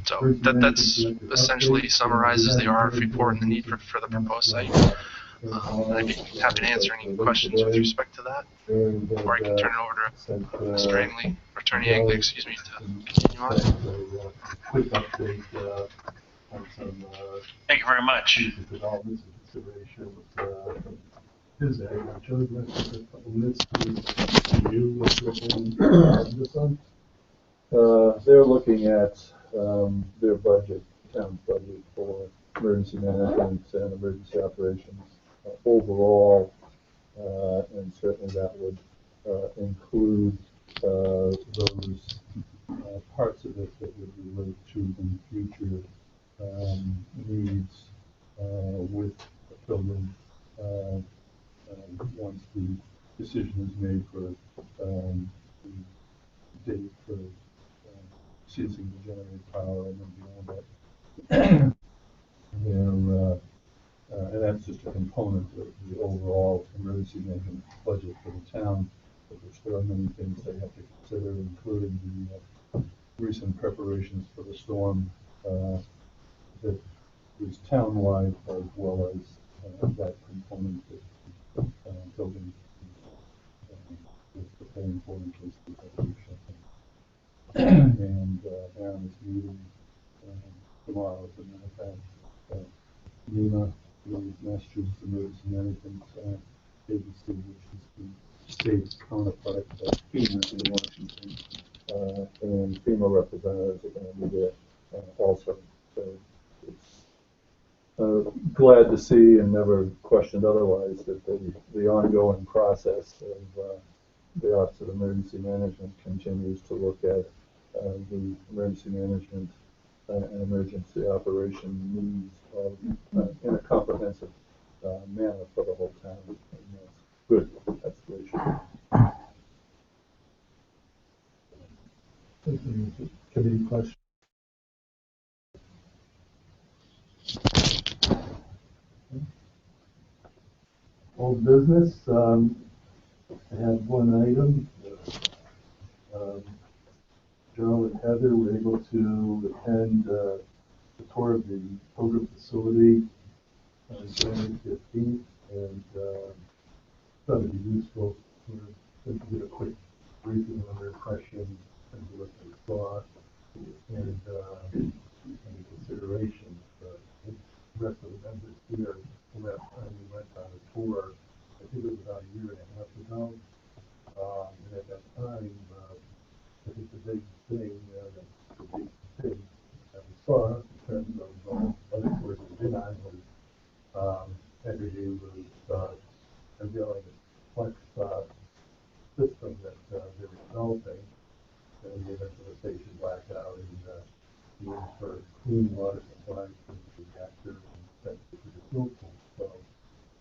So that's essentially summarizes the RF report and the need for the proposed site. I'd be happy to answer any questions with respect to that, or I can turn it over to Mr. Angley, or Attorney Angley, excuse me, to continue on. Quick update on some Thank you very much. developments and considerations from his end. Joe, do you want to take a couple minutes to review what's written this one? They're looking at their budget, town's budget for emergency management and emergency operations overall, and certainly that would include those parts of it that would relate to the future needs with fulfillment once the decision is made for the date for ceasing to generate power and then beyond that. And that's just a component of the overall emergency management budget for the town, but there are many things they have to consider, including the recent preparations for the storm that is town-wide, as well as that component that building is preparing for in case the government shut down. And Aaron is meeting tomorrow, as a matter of fact, MEMA, the Massachusetts Emergency Management Agency, which is the state counterpart of FEMA in Washington, and FEMA representatives are going to be there also. So it's glad to see, and never questioned otherwise, that the ongoing process of the Office of Emergency Management continues to look at the emergency management and emergency operation needs in a comprehensive manner for the whole town. And that's good. That's the way it should be. Committee question. Old business. I have one item. Joe and Heather were able to attend the tour of the program facility on January 15th, and thought it'd be useful for them to get a quick briefing on their impressions and what they saw and any considerations. The rest of the members here, the last time we went on a tour, I think it was about a year and a half ago, and at that time, I think the big thing that we saw in terms of other tours we've been on was energy was a really complex system that they were developing, and the event of the station blackout and need for clean water supply for the reactor and sent to the fuel pool. So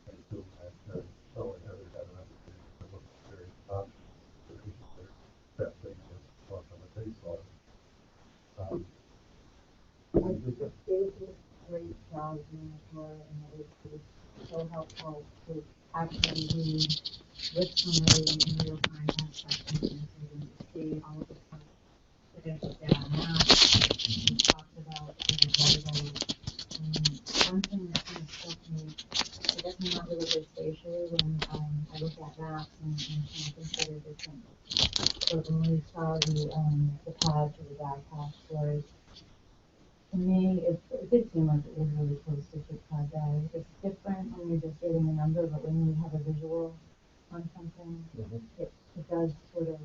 I assume that Joe and Heather had an opportunity to look at various options for their best thing to talk on what they saw. It was a great job doing the tour, and it was so helpful to actually read with somebody in real time have questions and see all of the stuff that I put down. Now, we talked about everybody. One thing that kind of struck me, I guess I'm not really good spatially when I look at maps and kind of consider different. So when we saw the pads or the backpacks was, to me, it did seem like it was really close to Cape Cod Bay. It's different when you're just getting a number, but when you have a visual on something, it does sort of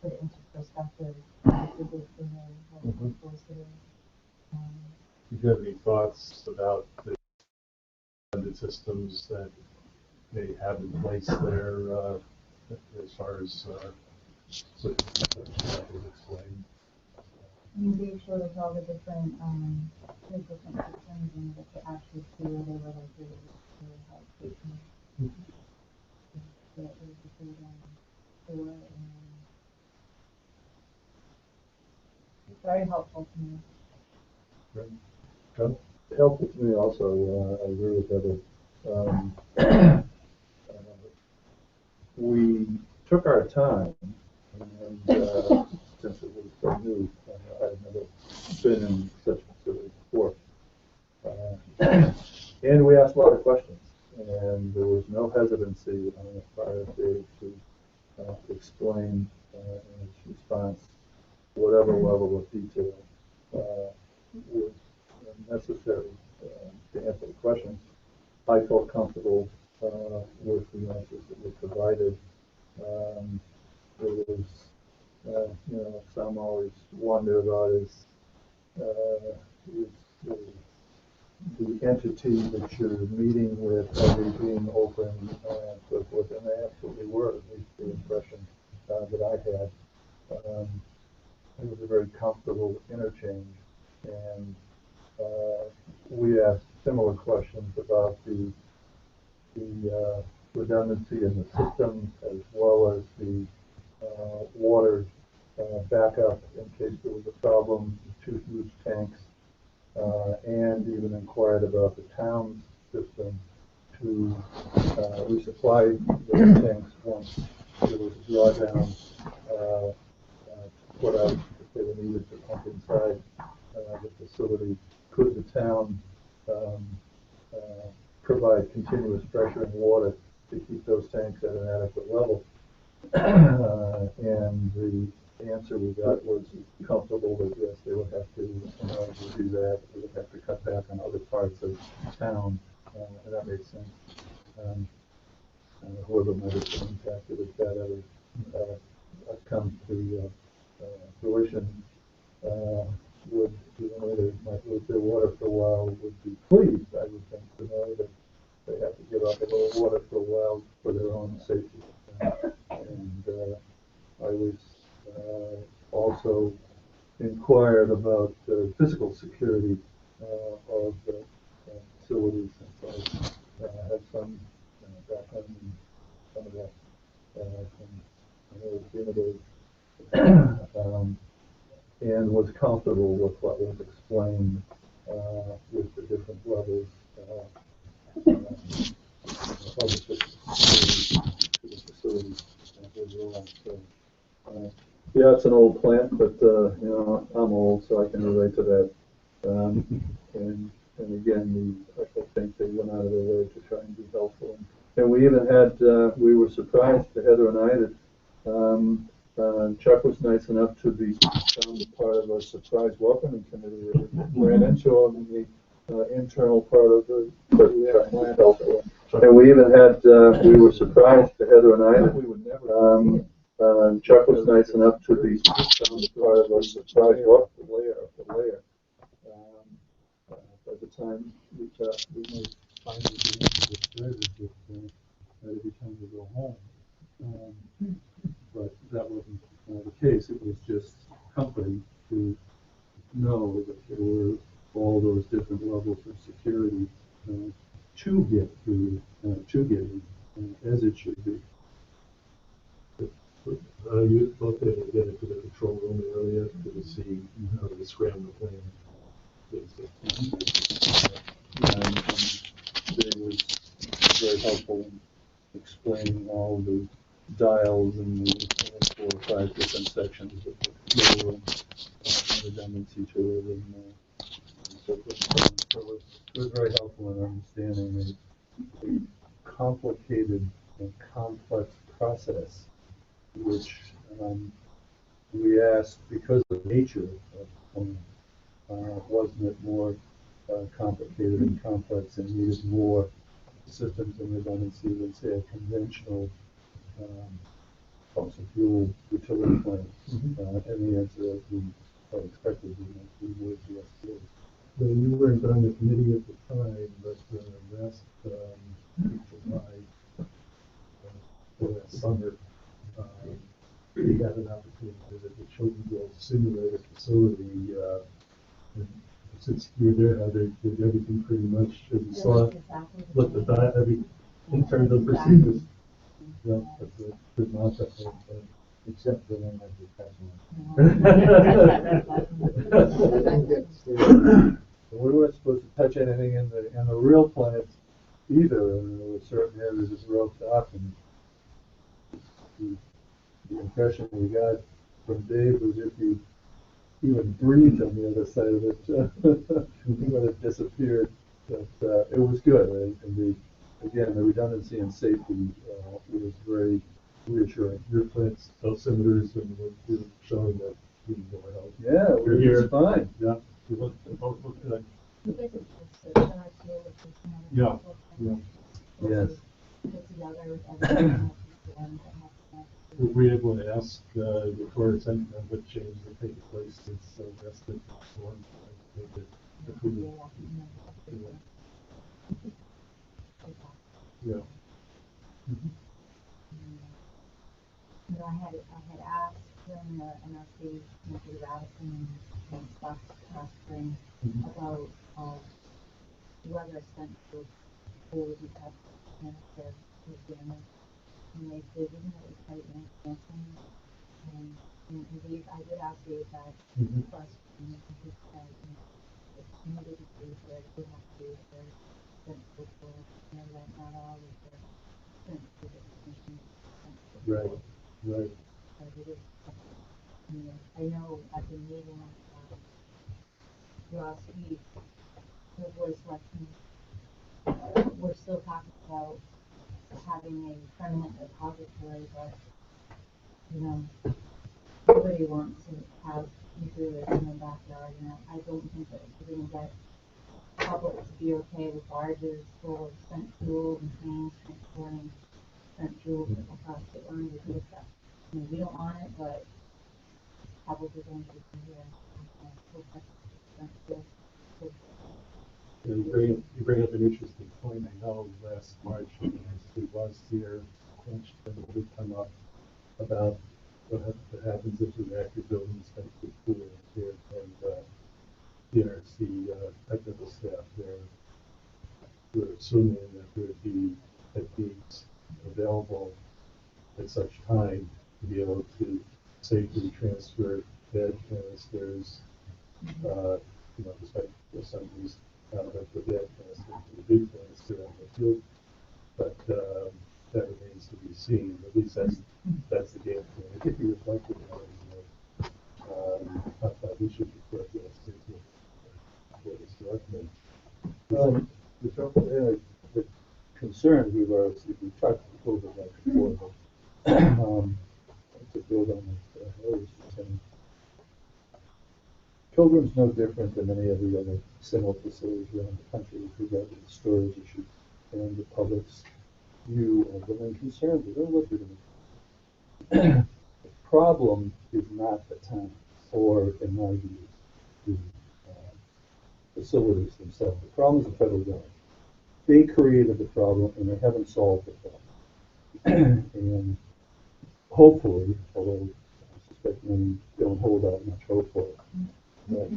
put it into perspective. It's a good for me, how close it is. Do you have any thoughts about the systems that they have in place there as far as what was explained? You they showed us all the different systems and what to actually see where they were like really help patients. So it was a good tour and very helpful to me. Right. It helped me also. I agree with Heather. We took our time, and since it was so new, I had never been in such a facility before. And we asked a lot of questions, and there was no hesitancy on the part of Dave to explain in his response whatever level of detail was necessary to answer the questions. I felt comfortable with the answers that were provided. There was, some always wonder about is the entity that you're meeting with, are they being open, so forth, and they absolutely were, at least the impression that I had. It was a very comfortable interchange, and we asked similar questions about the redundancy in the system, as well as the water backup in case there was a problem, the two huge tanks, and even inquired about the town's system to resupply those tanks once there was a drawdown, to put out if they were needed to pump inside the facility. Could the town provide continuous pressure and water to keep those tanks at an adequate level? And the answer we got was comfortable that yes, they would have to, in order to do that, they would have to cut back on other parts of town, and that made sense. Whoever might have been impacted, if that ever comes to fruition, would, even though they might lose their water for a while, would be pleased, I would think, to know that they have to give up a little water for a while for their own safety. And I was also inquired about physical security of the facilities, since I had some background in some of that from and was comfortable with what was explained with the different levels of the facility overall. So, yeah, it's an old plant, but I'm old, so I can relate to that. And again, I think they went out of their way to try and be helpful. And we even had, we were surprised, Heather and I, that Chuck was nice enough to be found part of a surprise welcoming committee that we ran into on the internal part of the plant. And we even had, we were surprised, Heather and I, that we would never. Chuck was nice enough to be found part of a surprise layer. By the time we thought we might find the answer to this every time we go home. But that wasn't the case. It was just comforting to know that there were all those different levels of security to get through, to get in, as it should be. You both able to get into the control room area to see how the scramble plan is. And they was very helpful in explaining all the dials and the 4 or 5 different sections of the floor and redundancy to it and so forth. So it was very helpful in understanding a complicated and complex process, which we asked, because of the nature of the plan, wasn't it more complicated and complex and needed more systems and redundancy than, say, a conventional fossil fuel utility plant? And the answer, as we expected, we would be yes. Well, you weren't on the committee at the time, but last summer, we had an opportunity to visit the Children's World Simulator facility. And since you were there, they did everything pretty much as you saw it. Looked at every internal procedures. Yeah, that's a good mantra. Except for when We weren't supposed to touch anything in the real plant either, and there were certain areas that roped off, and the impression we got from Dave was if you even breathed on the other side of it when it disappeared. But it was good, and again, the redundancy and safety was very reassuring. Your plants, dosimeters, and we're showing that we can go out. Yeah, You're it here. was fine. Yeah, we look good. You guys have just the summer school, which is kind of. Yeah, yeah. Yes. Put together with everything that's done, that has to Were happen. we able to ask the tour attendant what changes have taken place since last been performed? I think that if we, Yeah, you know, that's pretty good. yeah. You know, I had asked when the NRC went to Radisson and stuff last spring about, whether central school would be kept in their damage. And they said, isn't it quite Wisconsin? And Dave, I did ask Dave that question, and he said, you know, if needed to do there, they have to do their central school, and that not all of their central education. Right, right. I know at the meeting, last week, the board of selectmen, we're still talking about having a permanent repository, but, you know, nobody wants to have nuclear in their backyard, and I don't think that we're gonna get public to be okay with barges full of spent fuel and trains transporting spent fuel across the line, because that, I mean, we don't want it, but probably going to be here. You bring up an interesting point. I know last March, when it was here, question would come up about what happens if the reactor buildings have to cool here, and the NRC technical staff there were assuming that there would be techniques available at such time to be able to safely transfer dead canisters, just like some of these the dead canister, the big canister on the field. But that remains to be seen. At least that's the game plan. I think you reflected on it. I thought we should reflect that statement for the selectmen. The concern we've talked a little bit about before, but to build on what Harry was saying, Pilgrim's no different than any of the other similar facilities around the country with regard to the storage issue and the public's view of them and concerns with them. Look, the problem is not the town, or in my view, the facilities themselves. The problem is the federal government. They created the problem and they haven't solved the problem. And hopefully, although I suspect many don't hold out much hope for it, but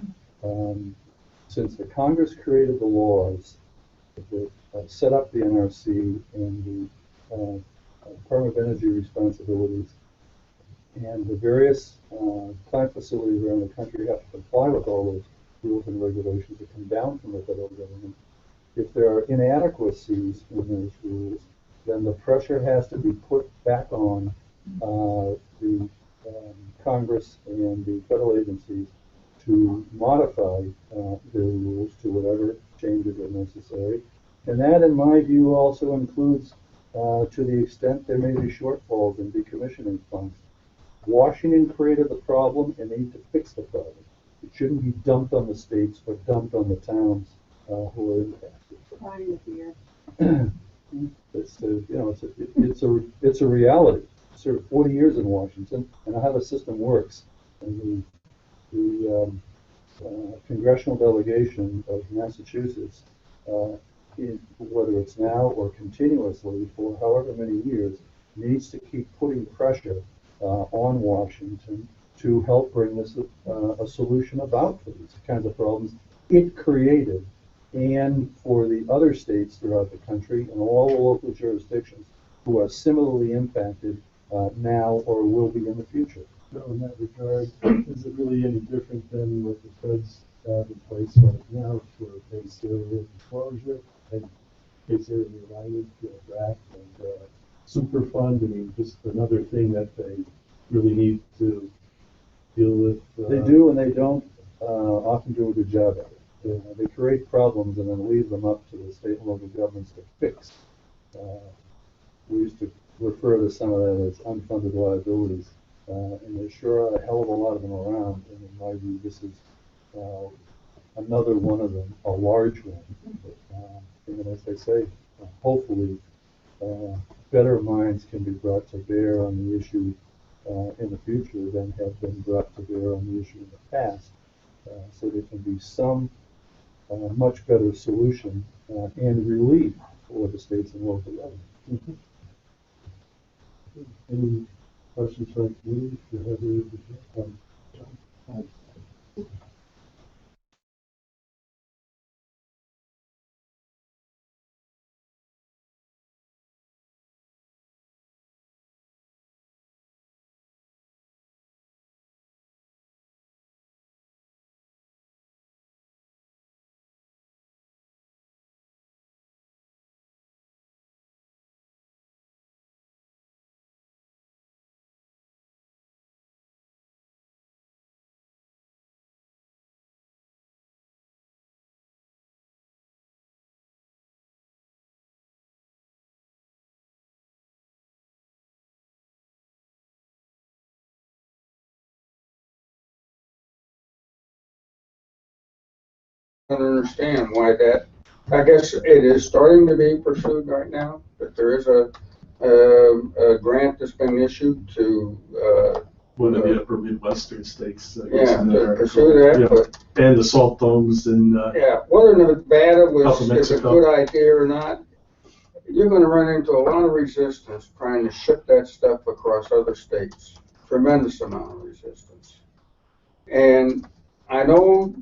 since the Congress created the laws that set up the NRC and the Department of Energy responsibilities, and the various plant facilities around the country have to comply with all those rules and regulations that come down from the federal government. If there are inadequacies in those rules, then the pressure has to be put back on the Congress and the federal agencies to modify their rules to whatever changes are necessary. And that, in my view, also includes, to the extent there may be shortfalls in decommissioning funds. Washington created the problem and they need to fix the problem. It shouldn't be dumped on the states or dumped on the towns who are impacted. It's a reality. I served 40 years in Washington, and how the system works. And the congressional delegation of Massachusetts, whether it's now or continuously for however many years, needs to keep putting pressure on Washington to help bring this a solution about for these kinds of problems it created, and for the other states throughout the country and all the local jurisdictions who are similarly impacted now or will be in the future. So in that regard, is it really any different than what the feds have in place right now for base area enclosure and base area realignment, RAC and Superfund? I mean, just another thing that they really need to deal with. They do and they don't often do a good job at it. They create problems and then leave them up to the state and local governments to fix. We used to refer to some of that as unfunded liabilities. And there sure are a hell of a lot of them around, and in my view, this is another one of them, a large one. And as I say, hopefully, better minds can be brought to bear on the issue in the future than have been brought to bear on the issue in the past, so there can be some much better solution and relief for the states and local governments. Any questions for the committee? If you have any, John? Don't understand why that, I guess it is starting to be pursued right now, but there is a grant that's been issued to, One of the upper Midwestern states. to pursue that, Yeah. but, And the salt domes and, yeah, whether Nevada Gulf of is a Mexico. good idea or not, you're gonna run into a lot of resistance trying to ship that stuff across other states. Tremendous amount of resistance. And I know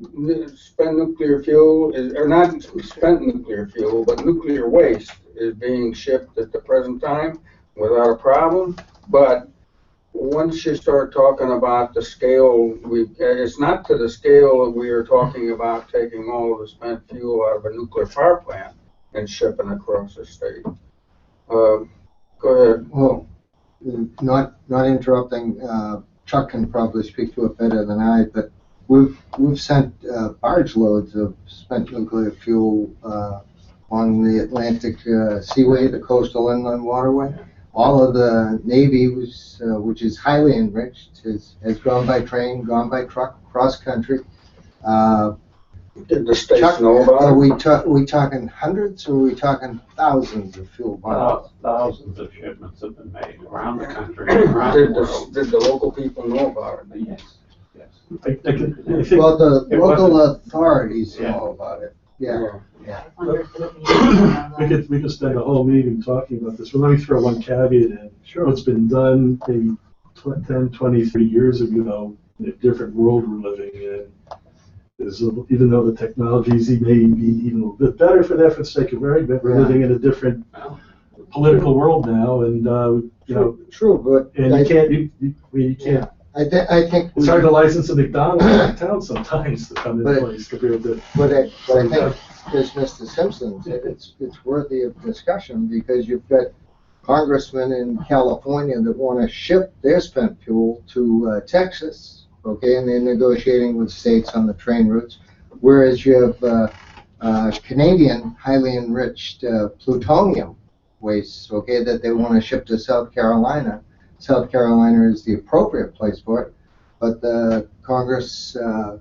spent nuclear fuel is, or not spent nuclear fuel, but nuclear waste is being shipped at the present time without a problem. But once you start talking about the scale, it's not to the scale that we are talking about taking all of the spent fuel out of a nuclear power plant and shipping across the state. Go ahead. Well, not interrupting, Chuck can probably speak to it better than I, but we've sent barge loads of spent nuclear fuel on the Atlantic Seaway, the coastal inland waterway. All of the Navy, which is highly enriched, has gone by train, gone by truck, cross country. Did the states Chuck, know about are it? we talking hundreds or are we talking thousands of fuel barrels? Thousands of shipments have been made around the country, around the world. Did the local people know about it? Yes, yes. I think, Well, the It local wasn't- authorities Yeah. know about it. Yeah. we could spend a whole meeting talking about this. Well, let me throw one caveat in. Sure. What's been done maybe 10, 20, 30 years ago in a different world we're living in is, even though the technologies may be even a little bit better for that for the sake of argument, we're living in a different political world now, and you know, True, but and you can't. I think It's hard to license a McDonald's in town sometimes to come into place compared to. But I think, as Mr. Simpson said, it's worthy of discussion because you've got congressmen in California that want to ship their spent fuel to Texas, okay, and they're negotiating with states on the train routes, whereas you have Canadian highly enriched plutonium waste, okay, that they want to ship to South Carolina. South Carolina is the appropriate place for it, but the congressional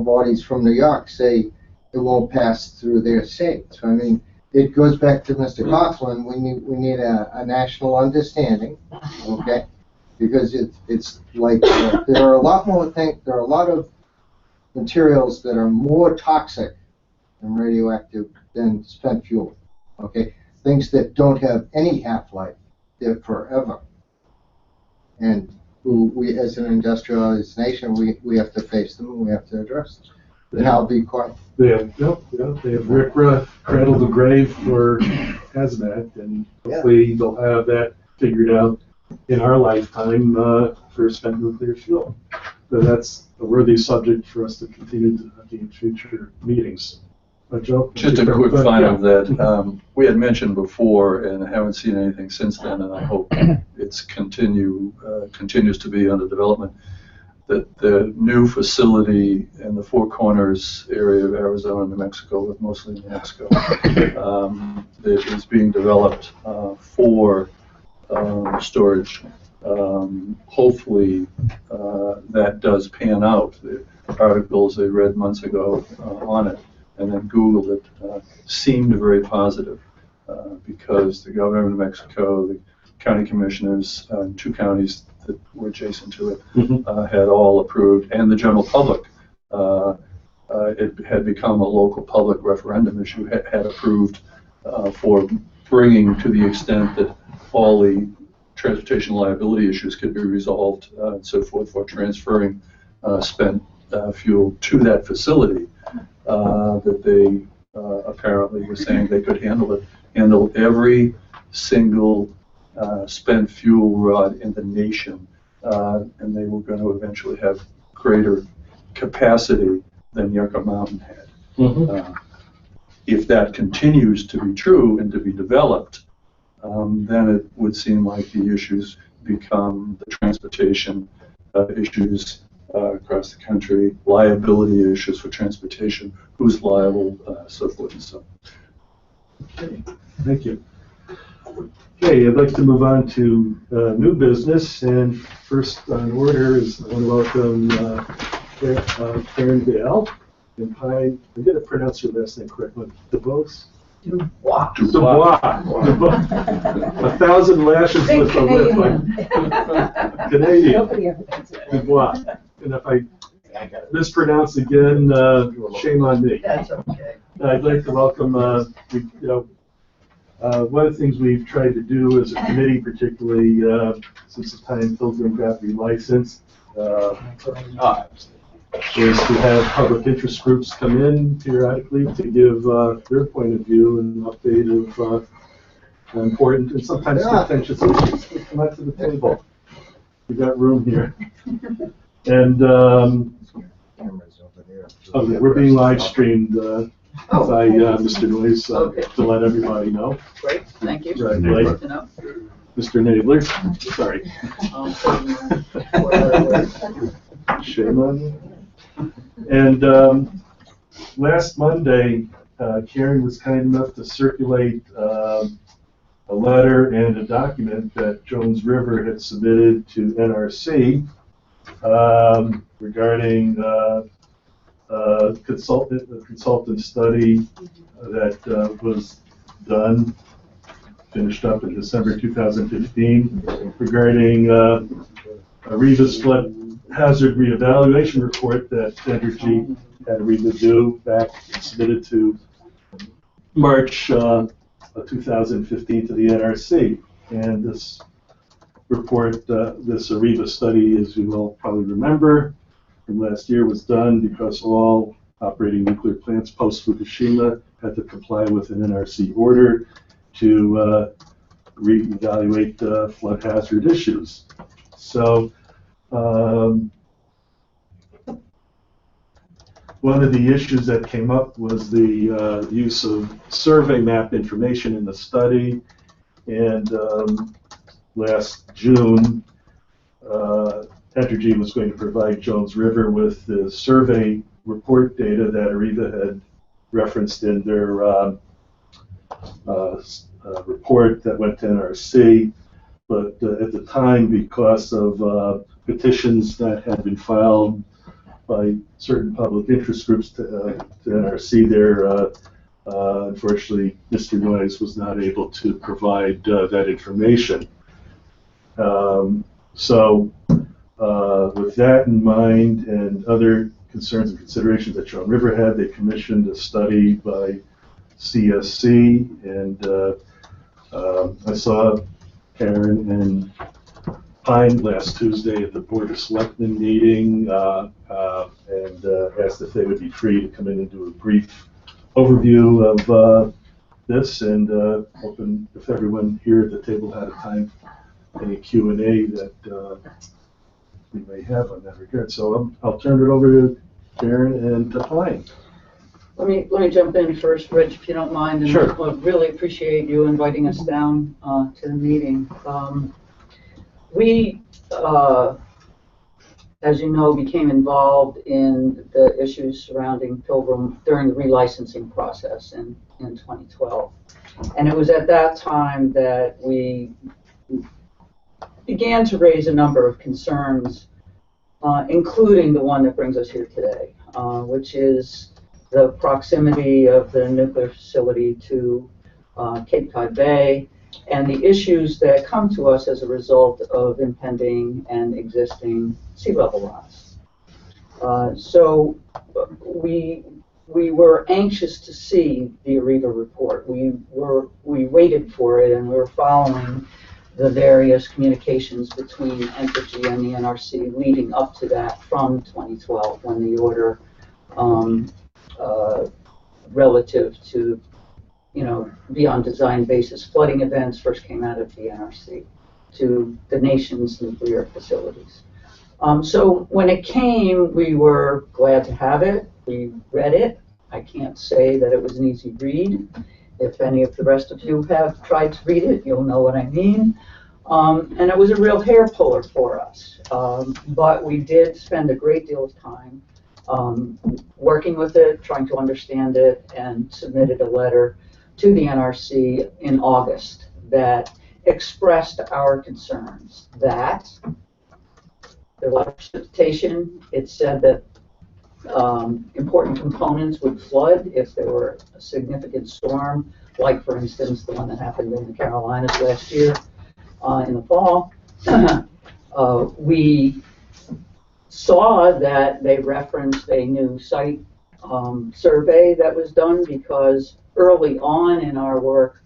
bodies from New York say it won't pass through their state. So I mean, it goes back to Mr. Coughlin. We need a national understanding, okay? Because it's like there are a lot of materials that are more toxic and radioactive than spent fuel, okay? Things that don't have any half-life, they're forever. And we, as an industrialized nation, we have to face them and we have to address them. And I'll be quiet. They have, they have RCRA, cradle to grave for hazmat, and hopefully they'll have that figured out in our lifetime for spent nuclear fuel. But that's a worthy subject for us to continue talking in future meetings. Joe? Just a quick final that we had mentioned before, and I haven't seen anything since then, and I hope it's continues to be under development. that the new facility in the Four Corners area of Arizona and New Mexico, but mostly New Mexico, that is being developed for storage. Hopefully that does pan out. The articles I read months ago on it and then Googled it seemed very positive because the governor of New Mexico, the county commissioners in 2 counties that were adjacent to it had all approved, and the general public. It had become a local public referendum issue, had approved for bringing to the extent that all the transportation liability issues could be resolved and so forth for transferring spent fuel to that facility, that they apparently were saying they could handle every single spent fuel rod in the nation, and they were going to eventually have greater capacity than Yucca Mountain had. If that continues to be true and to be developed, then it would seem like the issues become the transportation issues across the country, liability issues for transportation, who's liable, so forth and so on. Okay, thank you. Okay, I'd like to move on to new business, and first on order is I want to welcome Karen Dale and Pine. I'm going to pronounce your last name correctly. DeBose? Dubois. Dubois. 1,000 lashes with a whip. Canadian. Nobody ever does it. Dubois. And if I mispronounce again, shame on me. That's okay. I'd like to welcome, one of the things we've tried to do as a committee, particularly since the time Pilgrim got relicensed, is to have public interest groups come in periodically to give their point of view and an update of important and sometimes contentious issues. Come out to the table. We've got room here. And we're being live streamed by Mr. Noyes to let everybody know. Great, thank you. Right, Good to know. Mr. Nabler, sorry. Shame on you. And last Monday, Karen was kind enough to circulate a letter and a document that Jones River had submitted to NRC regarding a consultant study that was done, finished up in December 2015, regarding a Revis flood hazard reevaluation report that Entergy had agreed to do back and submitted to March 2015 to the NRC. And this report, this Ariba study, as you will probably remember from last year, was done because all operating nuclear plants post-Fukushima had to comply with an NRC order to reevaluate flood hazard issues. So one of the issues that came up was the use of survey map information in the study, and last June, Entergy was going to provide Jones River with the survey report data that Ariva had referenced in their report that went to NRC. But at the time, because of petitions that had been filed by certain public interest groups to NRC there, unfortunately, Mr. Noyes was not able to provide that information. So with that in mind and other concerns and considerations that Jones River had, they commissioned a study by CSC, and I saw Karen and Pine last Tuesday at the Board of Selectmen meeting and asked if they would be free to come in and do a brief overview of this, and open if everyone here at the table had a time, any Q&A that we may have on that regard. So I'll turn it over to Karen and to Pine. Let me jump in first, Rich, if you don't mind. And Sure. I really appreciate you inviting us down to the meeting. We as you know, became involved in the issues surrounding Pilgrim during the relicensing process in 2012. And it was at that time that we began to raise a number of concerns, including the one that brings us here today, which is the proximity of the nuclear facility to Cape Cod Bay and the issues that come to us as a result of impending and existing sea level rise. So we were anxious to see the AREVA report. We waited for it, and we were following the various communications between Entergy and the NRC leading up to that from 2012, when the order relative to, beyond design basis flooding events first came out of the NRC to the nation's nuclear facilities. So when it came, we were glad to have it. We read it. I can't say that it was an easy read. If any of the rest of you have tried to read it, you'll know what I mean. And it was a real hair puller for us. But we did spend a great deal of time working with it, trying to understand it, and submitted a letter to the NRC in August that expressed our concerns that there was precipitation. It said that important components would flood if there were a significant storm, like, for instance, the one that happened in the Carolinas last year in the fall. We saw that they referenced a new site survey that was done because early on in our work,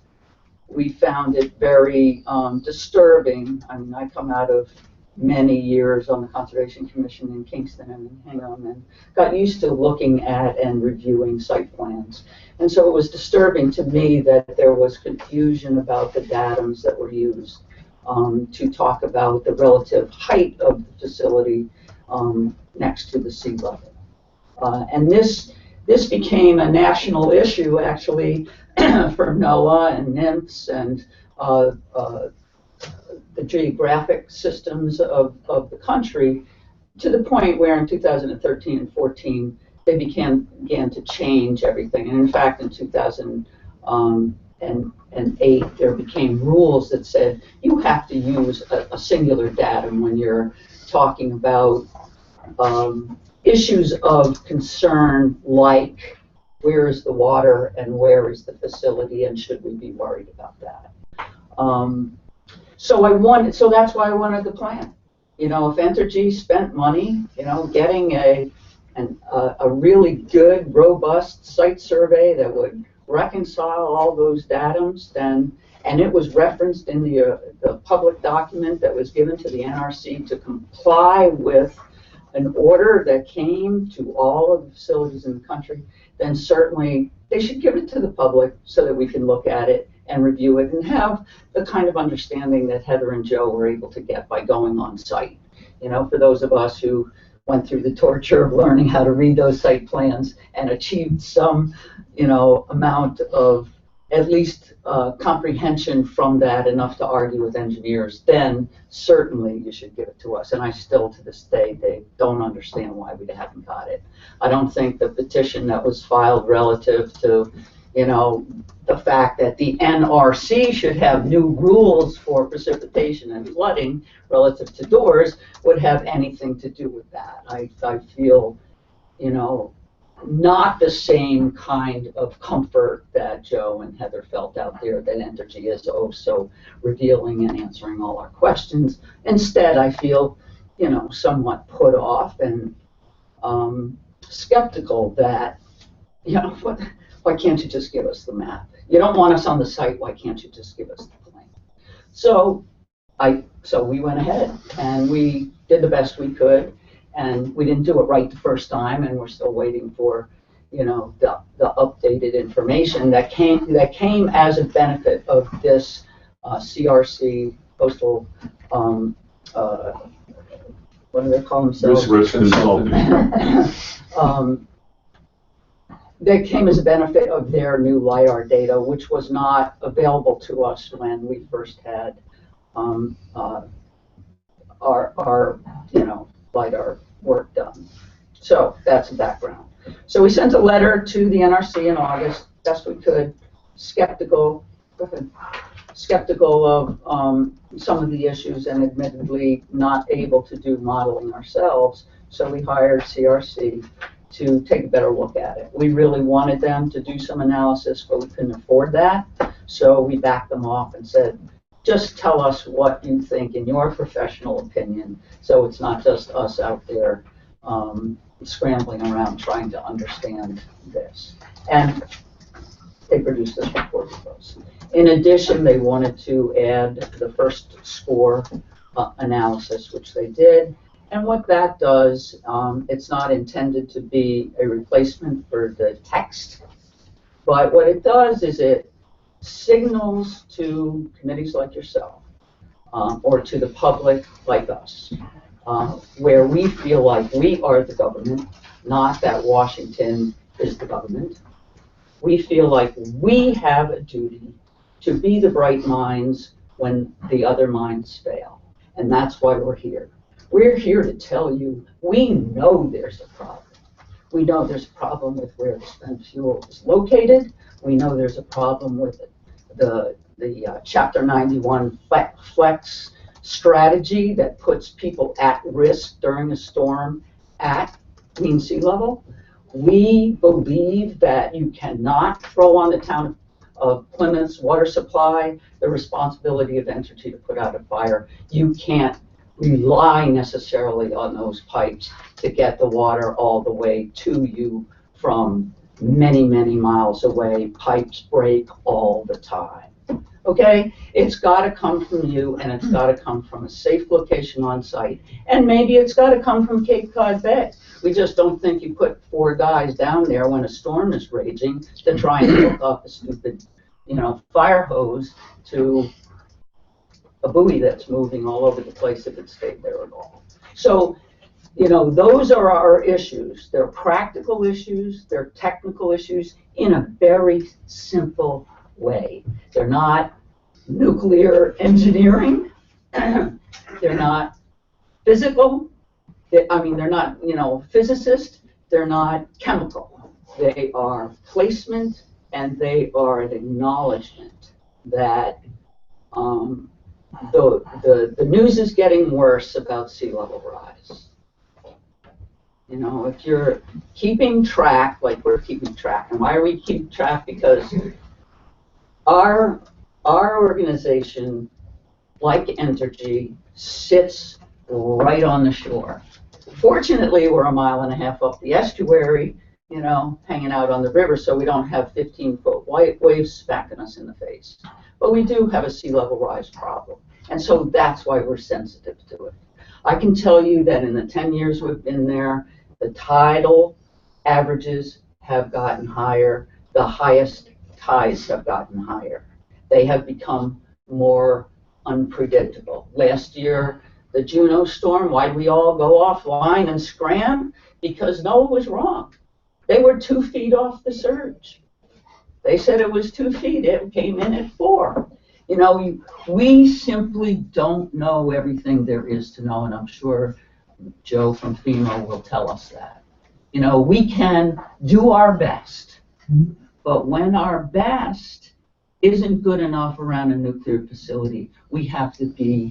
we found it very disturbing. I mean, I come out of many years on the Conservation Commission in Kingston and in Hingham and got used to looking at and reviewing site plans. And so it was disturbing to me that there was confusion about the datums that were used to talk about the relative height of the facility next to the sea level. And this became a national issue, actually, for NOAA and NIMS and the geographic systems of the country, to the point where in 2013 and 14 they began to change everything. And in fact, in 2008 there became rules that said you have to use a singular datum when you're talking about issues of concern, like where is the water and where is the facility and should we be worried about that. So that's why I wanted the plan. If Entergy spent money, getting a really good, robust site survey that would reconcile all those datums, and it was referenced in the public document that was given to the NRC to comply with an order that came to all of the facilities in the country, then certainly they should give it to the public so that we can look at it and review it and have the kind of understanding that Heather and Joe were able to get by going on site. For those of us who went through the torture of learning how to read those site plans and achieved some, amount of at least comprehension from that, enough to argue with engineers, then certainly you should give it to us. And I still, to this day, they don't understand why we haven't got it. I don't think the petition that was filed relative to, the fact that the NRC should have new rules for precipitation and flooding relative to doors would have anything to do with that. I feel, not the same kind of comfort that Joe and Heather felt out there, that Entergy is so revealing and answering all our questions. Instead, I feel, somewhat put off and skeptical that, why can't you just give us the map? You don't want us on the site, why can't you just give us the plan? So we went ahead and we did the best we could. And we didn't do it right the first time, and we're still waiting for, the updated information that came as a benefit of this CRC, coastal, what do they call themselves? Risk consultant. That came as a benefit of their new LiDAR data, which was not available to us when we first had our LiDAR work done. So that's the background. So we sent a letter to the NRC in August, best we could, skeptical of some of the issues and admittedly not able to do modeling ourselves. So we hired CRC to take a better look at it. We really wanted them to do some analysis, but we couldn't afford that. So we backed them off and said, just tell us what you think in your professional opinion. So it's not just us out there scrambling around trying to understand this. And they produced this report for us. In addition, they wanted to add the first score analysis, which they did. And what that does, it's not intended to be a replacement for the text, but what it does is it signals to committees like yourself or to the public like us, where we feel like we are the government, not that Washington is the government. We feel like we have a duty to be the bright minds when the other minds fail. And that's why we're here. We're here to tell you, we know there's a problem. We know there's a problem with where the spent fuel is located. We know there's a problem with the Chapter 91 flex strategy that puts people at risk during a storm at mean sea level. We believe that you cannot throw on the town of Plymouth's water supply the responsibility of Entergy to put out a fire. You can't rely necessarily on those pipes to get the water all the way to you from many, many miles away. Pipes break all the time. Okay? It's got to come from you, and it's got to come from a safe location on site. And maybe it's got to come from Cape Cod Bay. We just don't think you put 4 guys down there when a storm is raging to try and hook up a stupid, fire hose to a buoy that's moving all over the place if it stayed there at all. So, those are our issues. They're practical issues, they're technical issues in a very simple way. They're not nuclear engineering, they're not physical, they're not, physicist, they're not chemical. They are placement, and they are an acknowledgement that the news is getting worse about sea level rise. If you're keeping track, like we're keeping track, and why are we keeping track? Because our organization, like Entergy, sits right on the shore. Fortunately, we're a mile and a half up the estuary, hanging out on the river, so we don't have 15-foot waves smacking us in the face. But we do have a sea level rise problem, and so that's why we're sensitive to it. I can tell you that in the 10 years we've been there, the tidal averages have gotten higher. The highest tides have gotten higher. They have become more unpredictable. Last year, the Juno storm, why did we all go offline and scram? Because NOAA was wrong. They were 2 feet off the surge. They said it was 2 feet. It came in at 4. We simply don't know everything there is to know, and I'm sure Joe from FEMA will tell us that. We can do our best, but when our best isn't good enough around a nuclear facility, we have to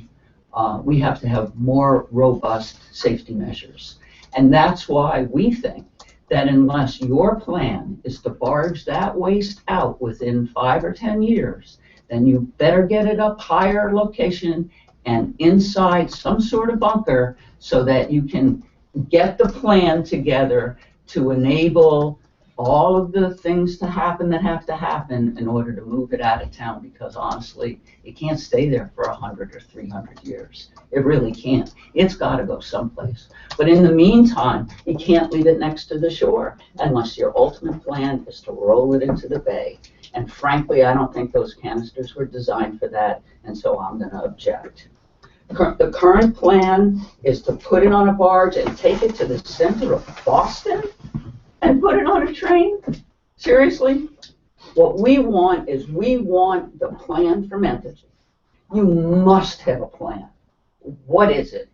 have more robust safety measures. And that's why we think that unless your plan is to barge that waste out within 5 or 10 years, then you better get it up higher location and inside some sort of bunker so that you can get the plan together to enable all of the things to happen that have to happen in order to move it out of town, because honestly, it can't stay there for 100 or 300 years. It really can't. It's got to go someplace. But in the meantime, you can't leave it next to the shore unless your ultimate plan is to roll it into the bay. And frankly, I don't think those canisters were designed for that, and so I'm going to object. The current plan is to put it on a barge and take it to the center of Boston and put it on a train? Seriously? What we want is the plan from Entergy. You must have a plan. What is it?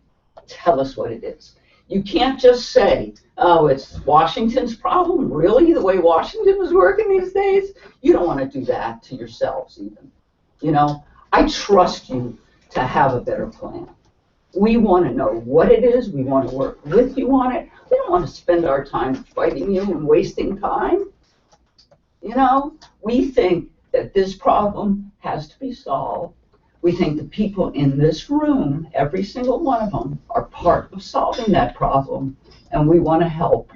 Tell us what it is. You can't just say, oh, it's Washington's problem. Really? The way Washington was working these days? You don't want to do that to yourselves even. You know, I trust you to have a better plan. We want to know what it is. We want to work with you on it. We don't want to spend our time fighting you and wasting time. You know, we think that this problem has to be solved. We think the people in this room, every single one of them, are part of solving that problem, and we want to help.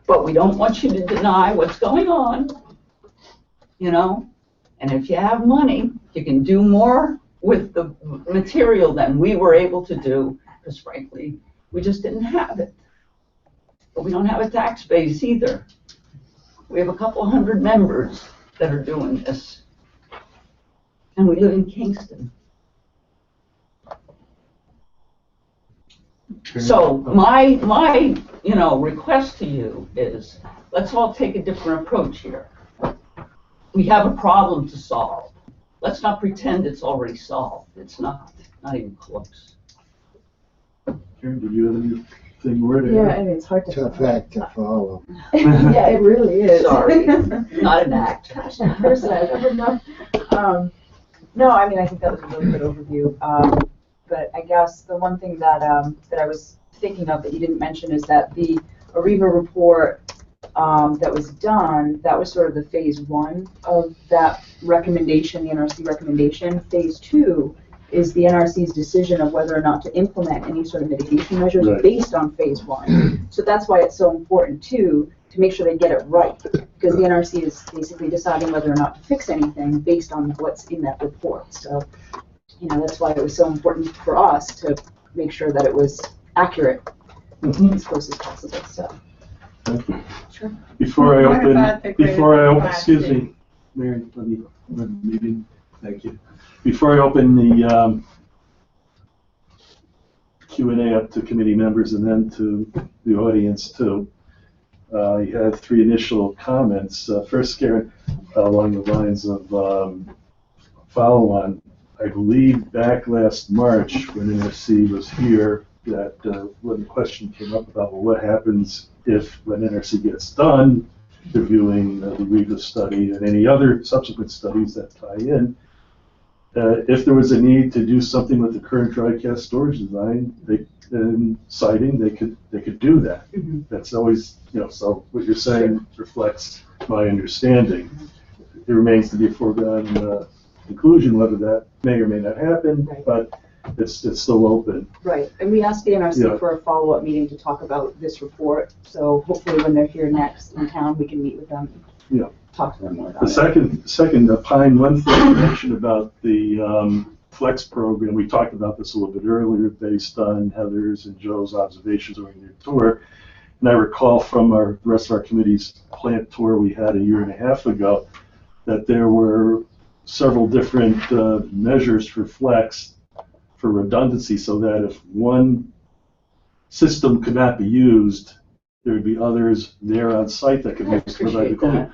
But we don't want you to deny what's going on, you know? And if you have money, you can do more with the material than we were able to do, because frankly, we just didn't have it. But we don't have a tax base either. We have a couple hundred members that are doing this. And we live in Kingston. So my request to you is, let's all take a different approach here. We have a problem to solve. Let's not pretend it's already solved. It's not even close. Karen, do you have anything more to add? Yeah, and it's hard to. Tough act to follow. Yeah, it really is. Sorry, not an act. Passionate person I've ever known. No, I mean, I think that was a really good overview. But I guess the one thing that I was thinking of that you didn't mention is that the ARIVA report that was done, that was sort of the phase 1 of that recommendation, the NRC recommendation. Phase 2 is the NRC's decision of whether or not to implement any sort of mitigation measures based on phase 1. So that's why it's so important too, to make sure they get it right, because the NRC is basically deciding whether or not to fix anything based on what's in that report. So, you know, that's why it was so important for us to make sure that it was accurate as close as possible. So. Thank you. Sure. Before I What open, about the excuse greater me, Mary, let me run the meeting. Thank you. Before I open the Q&A up to committee members and then to the audience too, you had 3 initial comments. First, Karen, along the lines of follow-on. I believe back last March when NRC was here, that when the question came up about, well, what happens if when NRC gets done reviewing the ARIVA study and any other subsequent studies that tie in, if there was a need to do something with the current dry cask storage design, siting, they could do that. That's always, you know, so what you're saying reflects my understanding. It remains to be a foregone conclusion whether that may or may not happen, but it's still open. Right, and we asked the NRC for a follow-up meeting to talk about this report. So hopefully when they're here next in town, we can meet with them. Talk to them more about The second, Pine, one thing you mentioned about the Flex program, we talked about this a little bit earlier based on Heather's and Joe's observations during their tour. And I recall from the rest of our committee's plant tour we had a year and a half ago that there were several different measures for Flex for redundancy, so that if one system could not be used, there would be others there on site that could provide the cooling.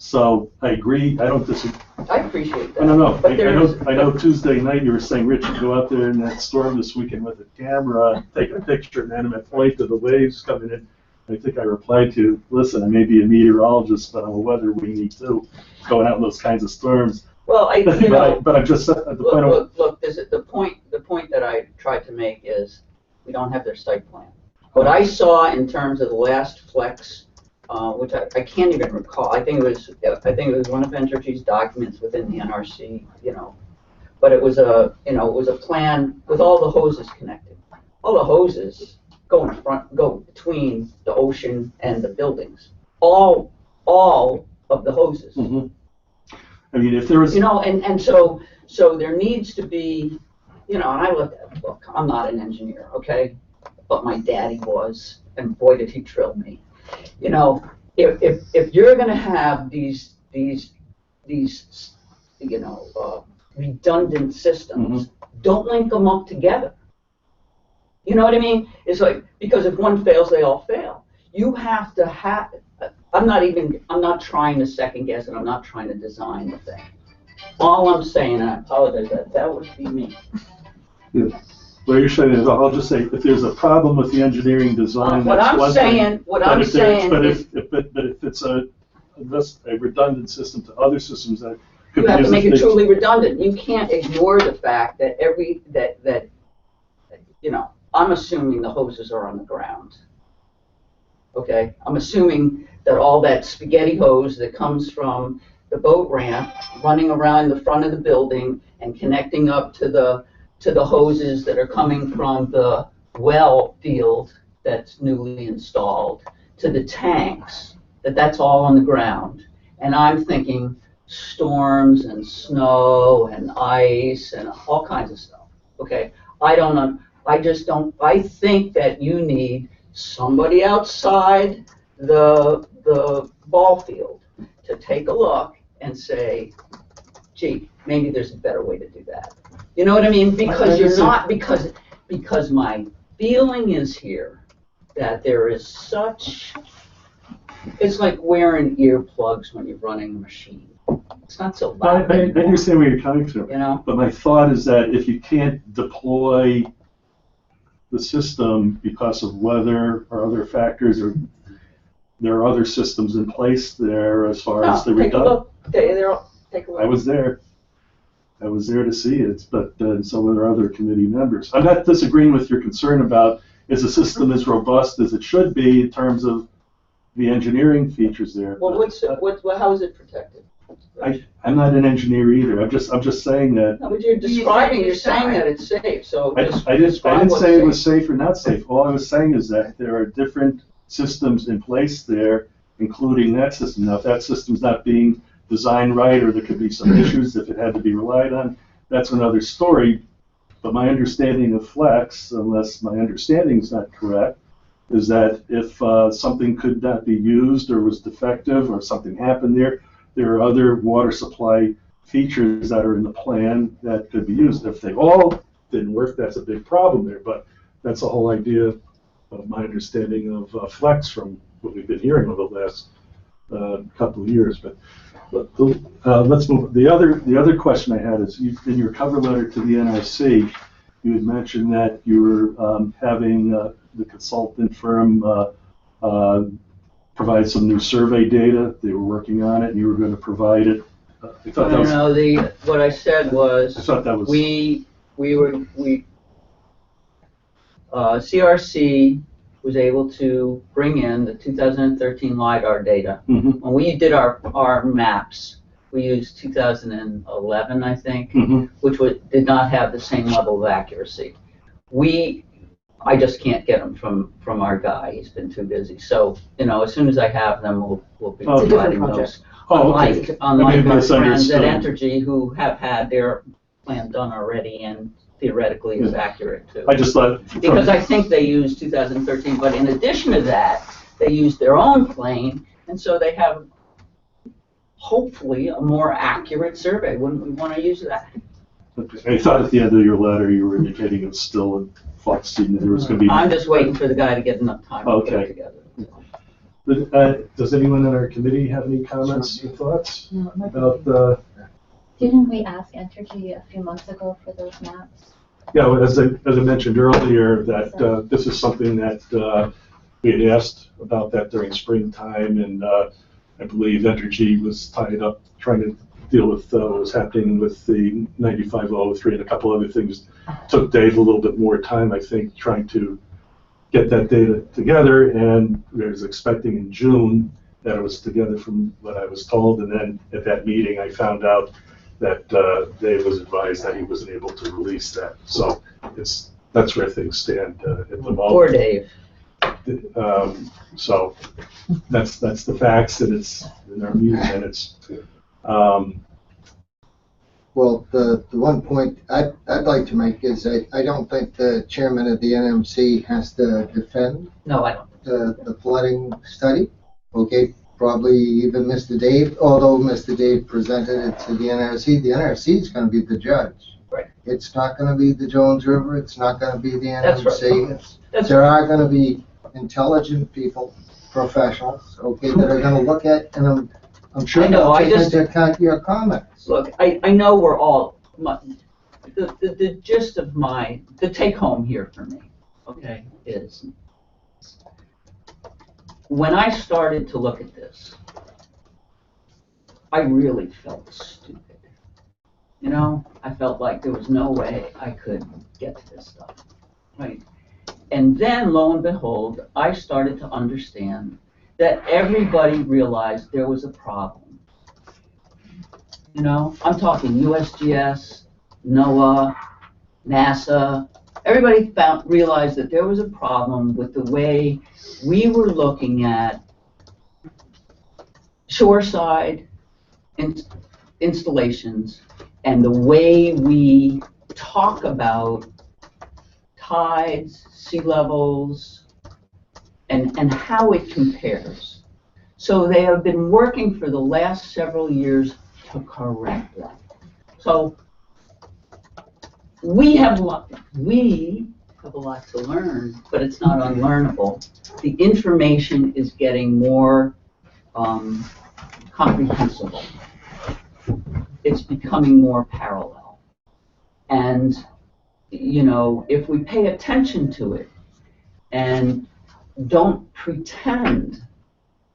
So I agree. I don't disagree. I appreciate that. I know Tuesday night you were saying, Rich, you go out there in that storm this weekend with a camera, take a picture, and animate point of the waves coming in. I think I replied to, listen, I may be a meteorologist, but I'm a weather weenie too, going out in those kinds of storms. Well, but I'm just at the point of... Look, the point that I tried to make is we don't have their site plan. What I saw in terms of the last Flex, which I can't even recall. I think it was one of Entergy's documents within the NRC, you know. But it was a plan with all the hoses connected. All the hoses go between the ocean and the buildings. All of the hoses. I mean, if there was... You know, and so there needs to be, you know, and I looked at, look, I'm not an engineer, okay? But my daddy was, and boy did he drill me. You know, if you're going to have these you know, redundant systems, don't link them up together. You know what I mean? It's like, because if one fails, they all fail. You have to have, I'm not trying to second guess, and I'm not trying to design the thing. All I'm saying, and I apologize, that would be me. Yeah. What you're saying is, I'll just say, if there's a problem with the engineering design, What that's I'm one saying, thing. what But I'm if there's- saying But is if it's a redundant system to other systems that could you be have to used make as it big- truly redundant. You can't ignore the fact that I'm assuming the hoses are on the ground. Okay, I'm assuming that all that spaghetti hose that comes from the boat ramp running around the front of the building and connecting up to the hoses that are coming from the well field that's newly installed to the tanks, that's all on the ground. And I'm thinking storms and snow and ice and all kinds of stuff. Okay, I don't know. I think that you need somebody outside the ball field to take a look and say, gee, maybe there's a better way to do that. You know what I mean? Because you're not, because my feeling is here that there is such, it's like wearing earplugs when you're running a machine. It's not so loud. I understand where you're coming from. You know? But my thought is that if you can't deploy the system because of weather or other factors, or there are other systems in place there as far as the Take a redundant. look. Take a look. I was there to see it, but so were other committee members. I'm not disagreeing with your concern about, is the system as robust as it should be in terms of the engineering features there. Well, how is it protected? I'm not an engineer either. I'm just saying that. No, but you're saying that it's safe, so I just didn't describe what's say it safe. was safe or not safe. All I was saying is that there are different systems in place there, including that system. Now, if that system's not being designed right, or there could be some issues if it had to be relied on, that's another story. But my understanding of Flex, unless my understanding is not correct, is that if something could not be used or was defective or something happened there are other water supply features that are in the plan that could be used. If they all didn't work, that's a big problem there. But that's the whole idea of my understanding of Flex from what we've been hearing over the last couple of years. But let's move. The other question I had is, in your cover letter to the NRC, you had mentioned that you were having the consultant firm provide some new survey data. They were working on it, and you were going to provide it. I thought that was, what I said was, I thought that was. CRC was able to bring in the 2013 LiDAR data. Mhm. When we did our maps, we used 2011, I think, which did not have the same level of accuracy. I just can't get them from our guy. He's been too busy. So, as soon as I have them, we'll be Okay. providing those. Oh, okay. Unlike our friends at misunderstood. Entergy, who have had their plan done already and theoretically is accurate too. I just thought. Because I think they used 2013, but in addition to that, they used their own plane, and so they have hopefully a more accurate survey. Wouldn't we want to use that? I thought at the end of your letter you were indicating it's still in flux, and there was going to be. I'm just waiting for the guy to get enough time to put it together. Does anyone in our committee have any comments or thoughts No, not about? Didn't we ask Entergy a few months ago for those maps? Yeah, well, as I mentioned earlier, that this is something that we had asked about that during springtime, and I believe Entergy was tied up trying to deal with what was happening with the 9503 and a couple other things. Took Dave a little bit more time, I think, trying to get that data together, and I was expecting in June that it was together from what I was told, and then at that meeting I found out that Dave was advised that he wasn't able to release that. So that's where things stand at the moment. Poor Dave. So that's the facts, and it's in our meeting minutes. Well, the one point I'd like to make is I don't think the chairman of the NMC has to defend No, I don't. the flooding study. Okay, probably even Mr. Dave, although Mr. Dave presented it to the NRC is going to be the judge. Right. It's not going to be the Jones River. It's not going to be the That's NMC. right. There are going to be intelligent people, professionals, okay, that are going to look at, and I'm sure I know, they'll take into account your comments. Look, I know we're all, the gist of the take home here for me, okay, is when I started to look at this, I really felt stupid. You know, I felt like there was no way I could get to this stuff, right? And then, lo and behold, I started to understand that everybody realized there was a problem. You know, I'm talking USGS, NOAA, NASA. Everybody realized that there was a problem with the way we were looking at shoreside installations and the way we talk about tides, sea levels, and how it compares. So they have been working for the last several years to correct that. So we have a lot to learn, but it's not unlearnable. The information is getting more comprehensible. It's becoming more parallel. And, you know, if we pay attention to it and don't pretend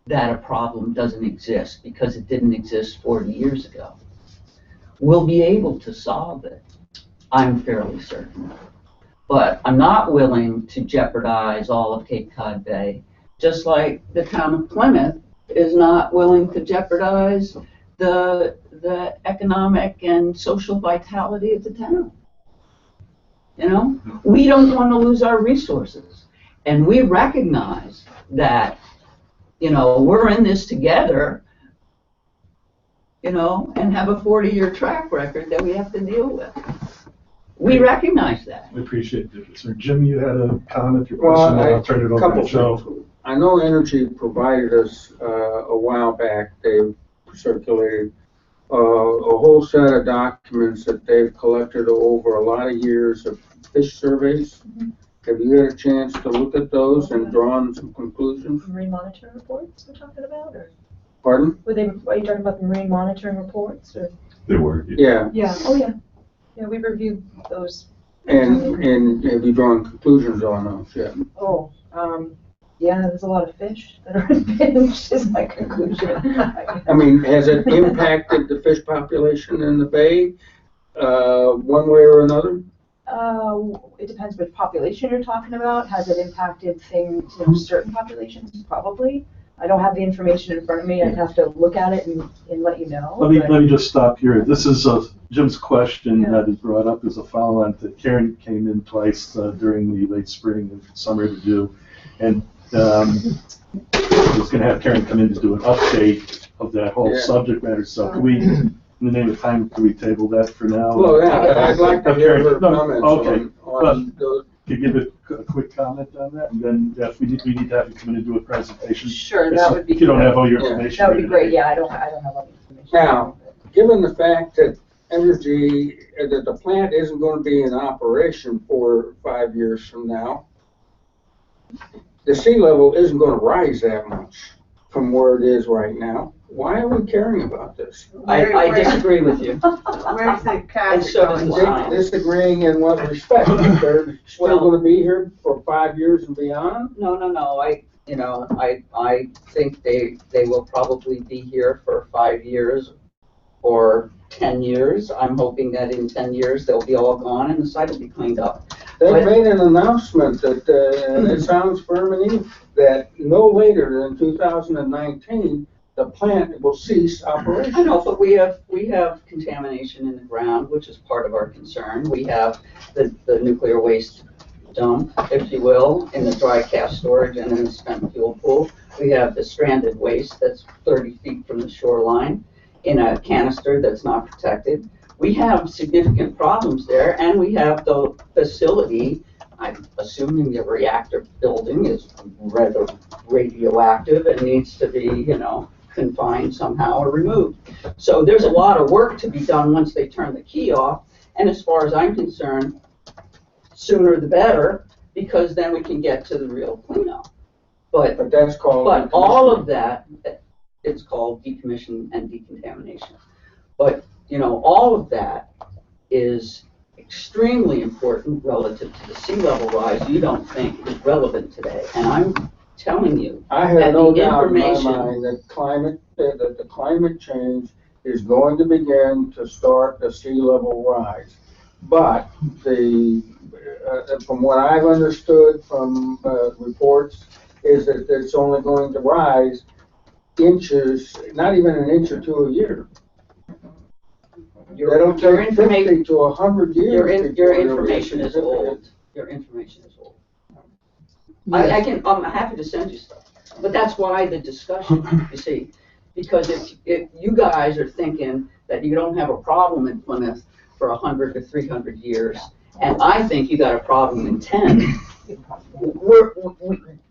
that a problem doesn't exist because it didn't exist 40 years ago, we'll be able to solve it. I'm fairly certain. But I'm not willing to jeopardize all of Cape Cod Bay, just like the town of Plymouth is not willing to jeopardize the economic and social vitality of the town. You know, we don't want to lose our resources. And we recognize that, you know, we're in this together, you know, and have a 40-year track record that we have to deal with. We recognize that. I appreciate it. Sir Jim, you had a comment, your question, and I'll turn it over to Joe. I know Energy provided us a while back, they circulated a whole set of documents that they've collected over a lot of years of fish surveys. Mm-hmm. Have you had a chance to look at those and drawn some conclusions? Marine monitoring reports we're talking about, or? Pardon? Are you talking about the marine monitoring reports, or? They were. Yeah. Yeah, oh yeah. Yeah, we reviewed those. And have you drawn conclusions on those yet? Oh, yeah, there's a lot of fish that are in pinch, is my conclusion. I mean, has it impacted the fish population in the bay one way or another? It depends which population you're talking about. Has it impacted things, you know, certain populations? Probably. I don't have the information in front of me. I'd have to look at it and let you know. Let me just stop here. This is Jim's question that is brought up as a follow-on to Karen came in twice during the late spring and summer review, and I was going to have Karen come in to do an update of that whole subject matter. So can we, in the name of time, can we table that for now? Well, yeah, I'd like to hear her comments on those. Could you give a quick comment on that, and then if we need to have you come in and do a presentation. Sure, that would be. If you don't have all your information. That would be great. Yeah, I don't have all the information. Now, given the fact that Energy, that the plant isn't going to be in operation for 5 years from now, the sea level isn't going to rise that much from where it is right now. Why are we caring about this? I disagree with you. Where's the cash And so going? does I. Disagreeing in what respect? They're still going to be here for 5 years and beyond? No. I think they will probably be here for 5 years or 10 years. I'm hoping that in 10 years they'll be all gone and the site will be cleaned up. They made an announcement that, and it sounds firm and even, that no later than 2019, the plant will cease operation. I know, but we have contamination in the ground, which is part of our concern. We have the nuclear waste dump, if you will, in the dry cask storage and in the spent fuel pool. We have the stranded waste that's 30 feet from the shoreline in a canister that's not protected. We have significant problems there, and we have the facility. I'm assuming the reactor building is rather radioactive and needs to be, you know, confined somehow or removed. So there's a lot of work to be done once they turn the key off. And as far as I'm concerned, sooner the better, because then we can get to the real cleanup. But that's called. But all of that, it's called decommission and decontamination. But you know, all of that is extremely important relative to the sea level rise, you don't think is relevant today. And I'm telling you I that have no the doubt in my information, mind that the climate change is going to begin to start the sea level rise. But from what I've understood from reports, is that it's only going to rise inches, not even an inch or two a year. That'll take 50 to 100 years. your information is old. Your information is old. I'm happy to send you stuff, but that's why the discussion, you see, because if you guys are thinking that you don't have a problem in Plymouth for 100 to 300 years, and I think you got a problem in 10,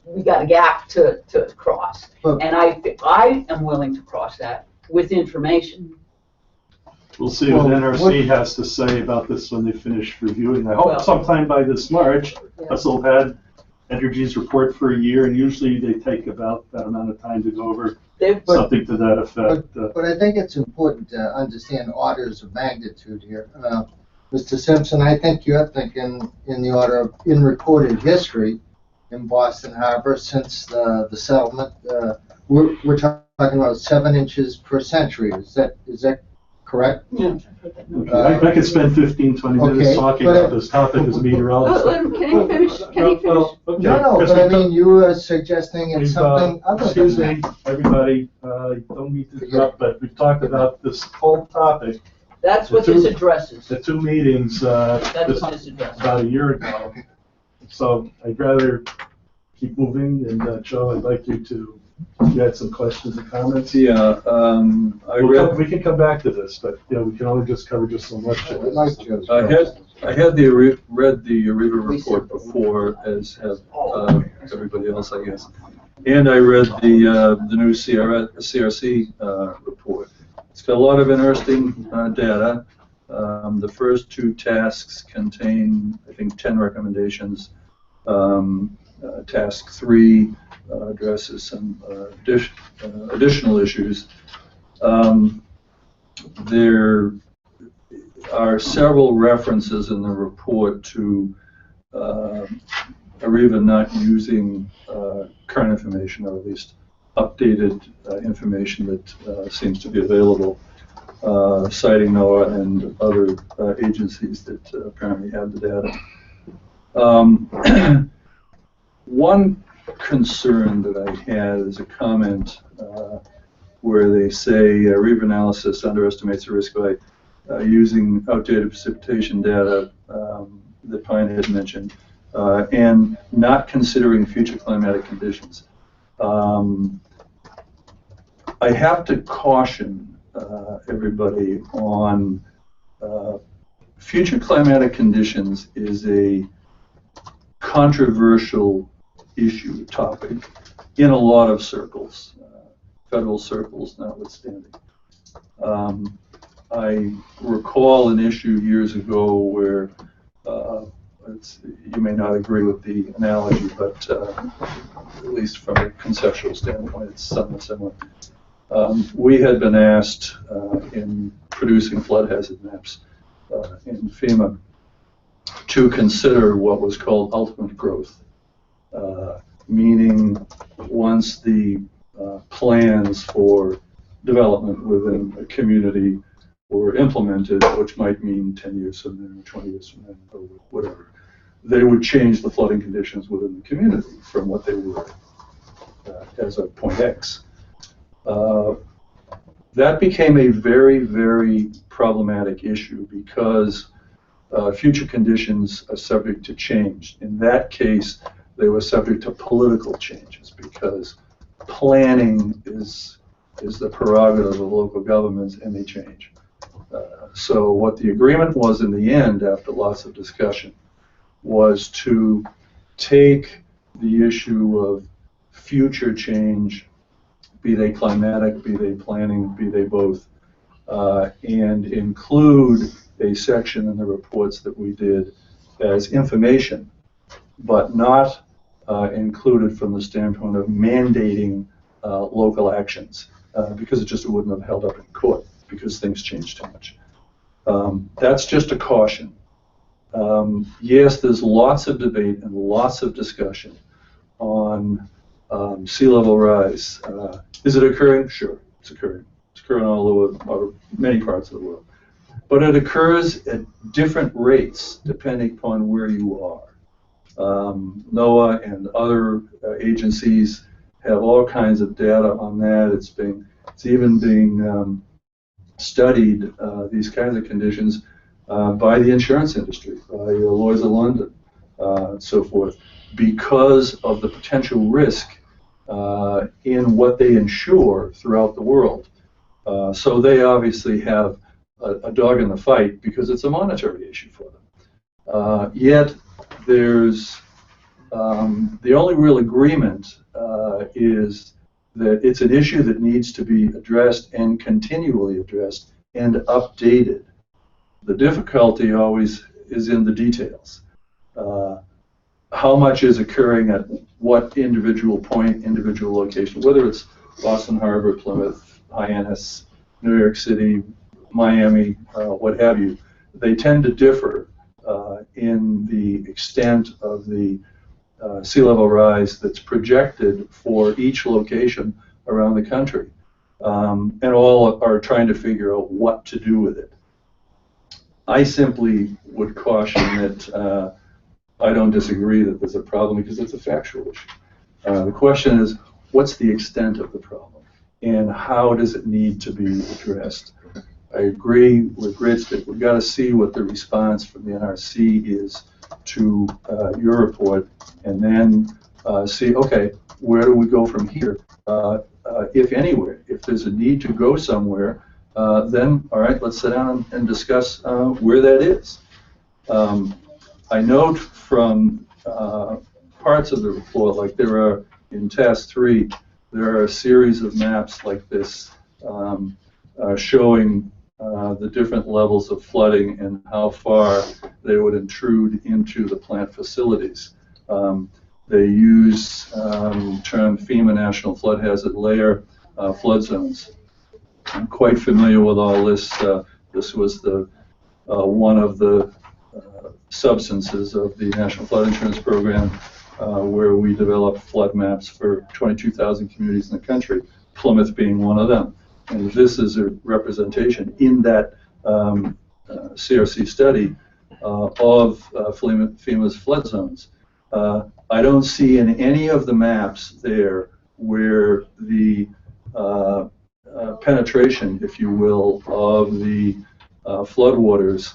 we got a gap to cross, and I am willing to cross that with information. We'll see what NRC has to say about this when they finish reviewing. I hope sometime by this March, us will have had Entergy's report for a year, and usually they take about that amount of time to go over something to that effect. But I think it's important to understand orders of magnitude here. Mr. Simpson, I think you're thinking in the order of in recorded history in Boston Harbor since the settlement. We're talking about 7 inches per century. Is that correct? Yeah. Okay. I could spend 15, 20 minutes talking about this topic as a meteorologist. Can he finish? No, but I mean, you were suggesting it's something other excuse than me, everybody, don't mean to interrupt, but we've talked about this whole topic. That's what this addresses. The 2 meetings That's what this addresses. about a year ago. So I'd rather keep moving, and Joe, I'd like you to, if you had some questions and comments. Yeah, We can come back to this, but we can only just cover just so much. I like Joe's I had read the Arriva report before, as have everybody else, I guess, and I read the new CRC report. It's got a lot of interesting data. The first 2 tasks contain, I think, 10 recommendations. Task 3 addresses some additional issues. There are several references in the report to Arriva not using current information, or at least updated information that seems to be available, citing NOAA and other agencies that apparently have the data. One concern that I had is a comment where they say Arriva analysis underestimates the risk by using outdated precipitation data that Pine had mentioned, and not considering future climatic conditions. I have to caution everybody on future climatic conditions is a controversial topic in a lot of circles, federal circles notwithstanding. I recall an issue years ago where you may not agree with the analogy, but at least from a conceptual standpoint, it's somewhat similar. We had been asked in producing flood hazard maps in FEMA to consider what was called ultimate growth, meaning once the plans for development within a community were implemented, which might mean 10 years from then or 20 years from then or whatever, they would change the flooding conditions within the community from what they were as of point X. That became a very, very problematic issue because future conditions are subject to change. In that case, they were subject to political changes because planning is the prerogative of local governments, and they change. So what the agreement was in the end, after lots of discussion, was to take the issue of future change, be they climatic, be they planning, be they both, and include a section in the reports that we did as information, but not included from the standpoint of mandating local actions, because it just wouldn't have held up in court because things change too much. That's just a caution. yes, there's lots of debate and lots of discussion on sea level rise. Is it occurring? Sure, it's occurring. It's occurring all over many parts of the world. But it occurs at different rates depending upon where you are. NOAA and other agencies have all kinds of data on that. It's even being studied, these kinds of conditions, by the insurance industry, by Lloyd's of London, and so forth, because of the potential risk in what they insure throughout the world. So they obviously have a dog in the fight because it's a monetary issue for them. Yet there's the only real agreement is that it's an issue that needs to be addressed and continually addressed and updated. The difficulty always is in the details. How much is occurring at what individual point, individual location, whether it's Boston Harbor, Plymouth, Hyannis, New York City, Miami, what have you. They tend to differ in the extent of the sea level rise that's projected for each location around the country. And all are trying to figure out what to do with it. I simply would caution that I don't disagree that there's a problem because it's a factual issue. The question is, what's the extent of the problem and how does it need to be addressed? I agree with Rich that we've got to see what the response from the NRC is to your report, and then see, okay, where do we go from here, if anywhere? If there's a need to go somewhere, then, all right, let's sit down and discuss where that is. I note from parts of the report, like there are, in Task 3, there are a series of maps like this showing the different levels of flooding and how far they would intrude into the plant facilities. They use term FEMA National Flood Hazard Layer flood zones. I'm quite familiar with all this. This was the one of the substances of the National Flood Insurance Program, where we developed flood maps for 22,000 communities in the country, Plymouth being one of them. And this is a representation in that CRC study of FEMA's flood zones. I don't see in any of the maps there where the penetration, if you will, of the floodwaters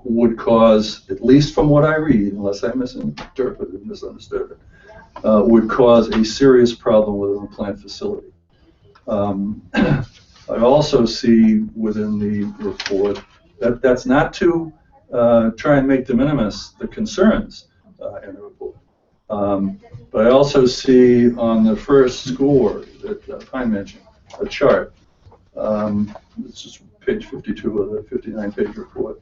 would cause, at least from what I read, unless I misunderstood it, would cause a serious problem within the plant facility. I also see within the report that that's not to try and make de minimis the concerns in the report. But I also see on the first score that I mentioned, a chart. This is page 52 of the 59-page report.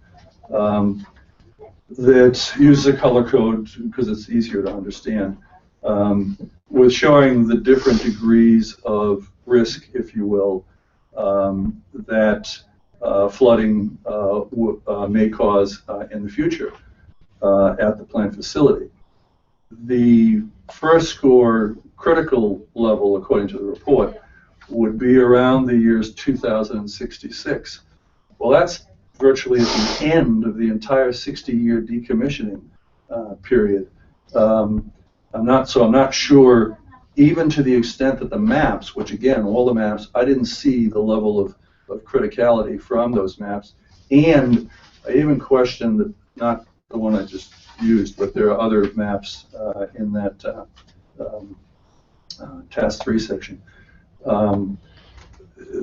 That uses a color code because it's easier to understand, with showing the different degrees of risk, if you will, that flooding may cause in the future at the plant facility. The first score critical level, according to the report, would be around the years 2066. Well, that's virtually at the end of the entire 60-year decommissioning period. I'm not sure, even to the extent that the maps, which again, all the maps, I didn't see the level of criticality from those maps. And I even question that, not the one I just used, but there are other maps in that Task 3 section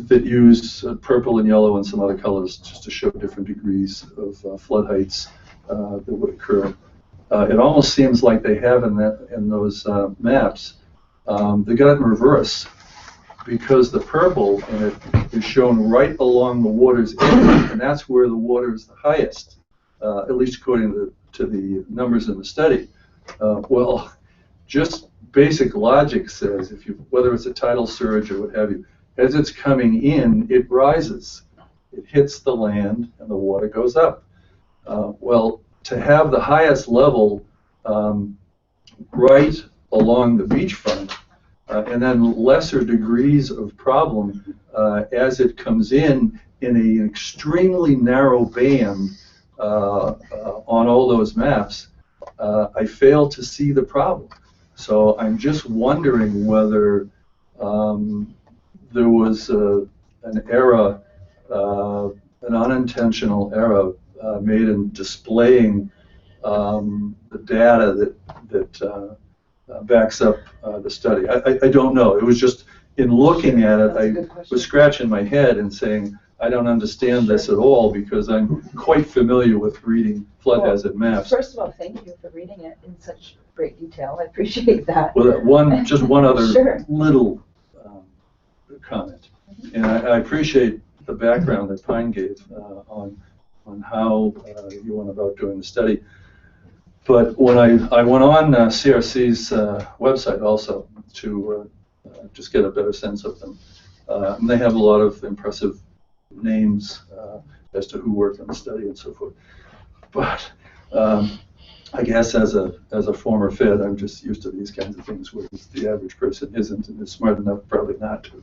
that use purple and yellow and some other colors just to show different degrees of flood heights that would occur. It almost seems like they have in those maps, they got it in reverse, because the purple in it is shown right along the water's edge, and that's where the water is the highest, at least according to the numbers in the study. Well, just basic logic says, whether it's a tidal surge or what have you, as it's coming in, it rises. it hits the land and the water goes up. Well, to have the highest level right along the beachfront, and then lesser degrees of problem as it comes in an extremely narrow band on all those maps, I fail to see the problem. So I'm just wondering whether there was an error, an unintentional error made in displaying the data that backs up the study. I don't know. It was just in looking at it, I was scratching my head and saying, I don't understand this at all because I'm quite familiar with reading flood hazard maps. First of all, thank you for reading it in such great detail. I appreciate that. Well, just one other Sure. little comment. And I appreciate the background that Pine gave on how you went about doing the study. But when I went on CRC's website also to just get a better sense of them, and they have a lot of impressive names as to who worked on the study and so forth. But I guess as a former Fed, I'm just used to these kinds of things, whereas the average person isn't and is smart enough probably not to.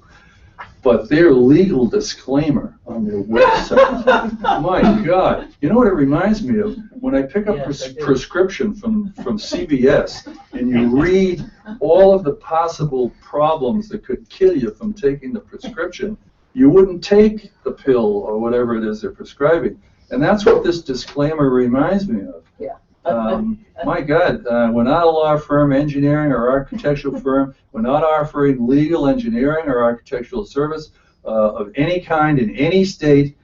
But their legal disclaimer on their website, my God, you know what it reminds me of? When I pick up prescription from CVS and you read all of the possible problems that could kill you from taking the prescription, you wouldn't take the pill or whatever it is they're prescribing. And that's what this disclaimer reminds me of. Yeah. My God, we're not a law firm, engineering or architectural firm. We're not offering legal engineering or architectural service of any kind in any state.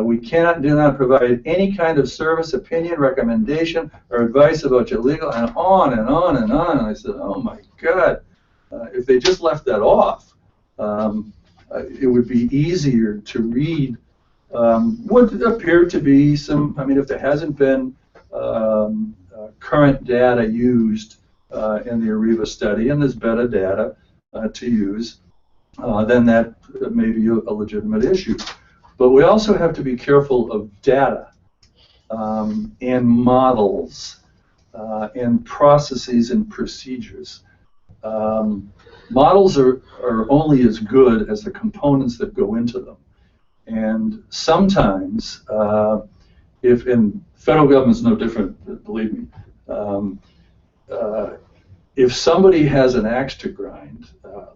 We do not provide any kind of service, opinion, recommendation, or advice about your legal, and on and on and on. And I said, oh my God, if they just left that off, it would be easier to read what appeared to be some, I mean, if there hasn't been current data used in the AREVA study, and there's better data to use, then that may be a legitimate issue. But we also have to be careful of data and models and processes and procedures. Models are only as good as the components that go into them. And sometimes, and federal government's no different, believe me, if somebody has an axe to grind,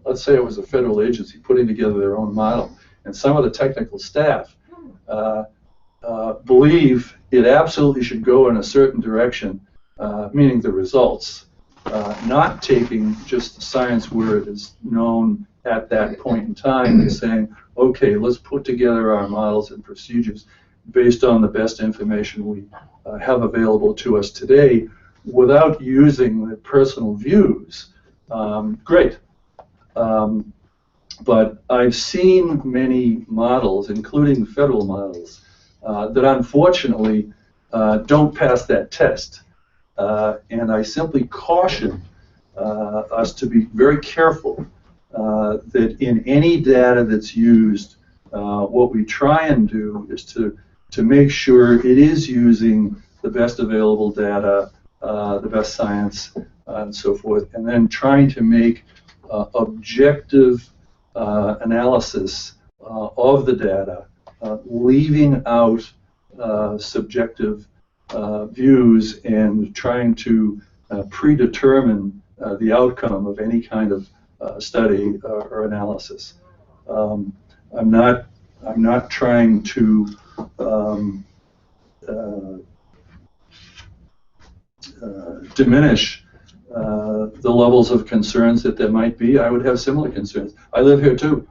let's say it was a federal agency putting together their own model, and some of the technical staff believe it absolutely should go in a certain direction, meaning the results, not taking just the science where it is known at that point in time and saying, okay, let's put together our models and procedures based on the best information we have available to us today without using the personal views. Great. But I've seen many models, including federal models, that unfortunately don't pass that test. And I simply caution us to be very careful that in any data that's used, what we try and do is to make sure it is using the best available data, the best science, and so forth, and then trying to make objective analysis of the data, leaving out subjective views and trying to predetermine the outcome of any kind of study or analysis. I'm not trying to diminish the levels of concerns that there might be. I would have similar concerns. I live here too.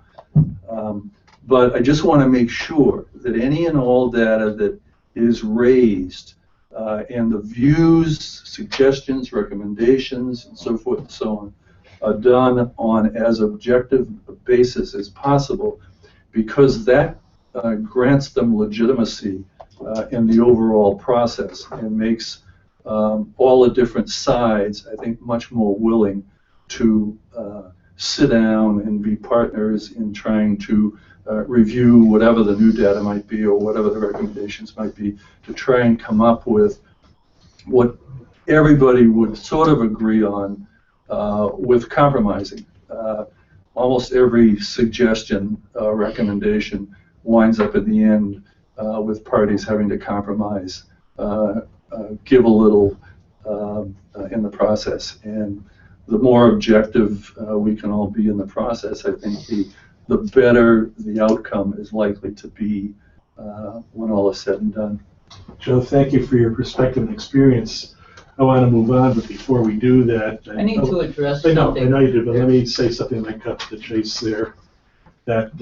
But I just want to make sure that any and all data that is raised and the views, suggestions, recommendations, and so forth and so on are done on as objective a basis as possible, because that grants them legitimacy in the overall process and makes all the different sides, I think, much more willing to sit down and be partners in trying to review whatever the new data might be or whatever the recommendations might be to try and come up with what everybody would sort of agree on with compromising. Almost every suggestion, recommendation winds up at the end with parties having to compromise, give a little in the process. And the more objective we can all be in the process, I think the better the outcome is likely to be when all is said and done. Joe, thank you for your perspective and experience. I want to move on, but before we do that, I need to address I know something. you do, but let me say something that cut to the chase there. That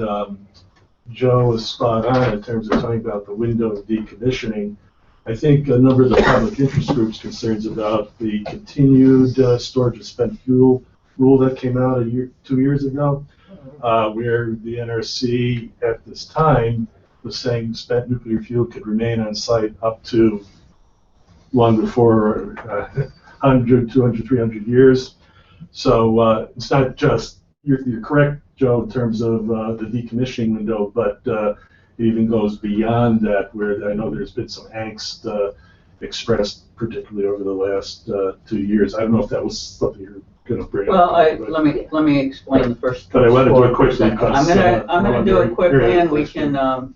Joe was spot on in terms of talking about the window of decommissioning. I think a number of the public interest groups concerns about the continued storage of spent fuel rule that came out 2 years ago, where the NRC at this time was saying spent nuclear fuel could remain on site up to long before 100, 200, 300 years. So it's not just, you're correct, Joe, in terms of the decommissioning window, but it even goes beyond that, where I know there's been some angst expressed, particularly over the last 2 years. I don't know if that was something you're going to bring Well, up. let me explain the first. But I want to do it quickly. I'm gonna do it quickly, and we can. No,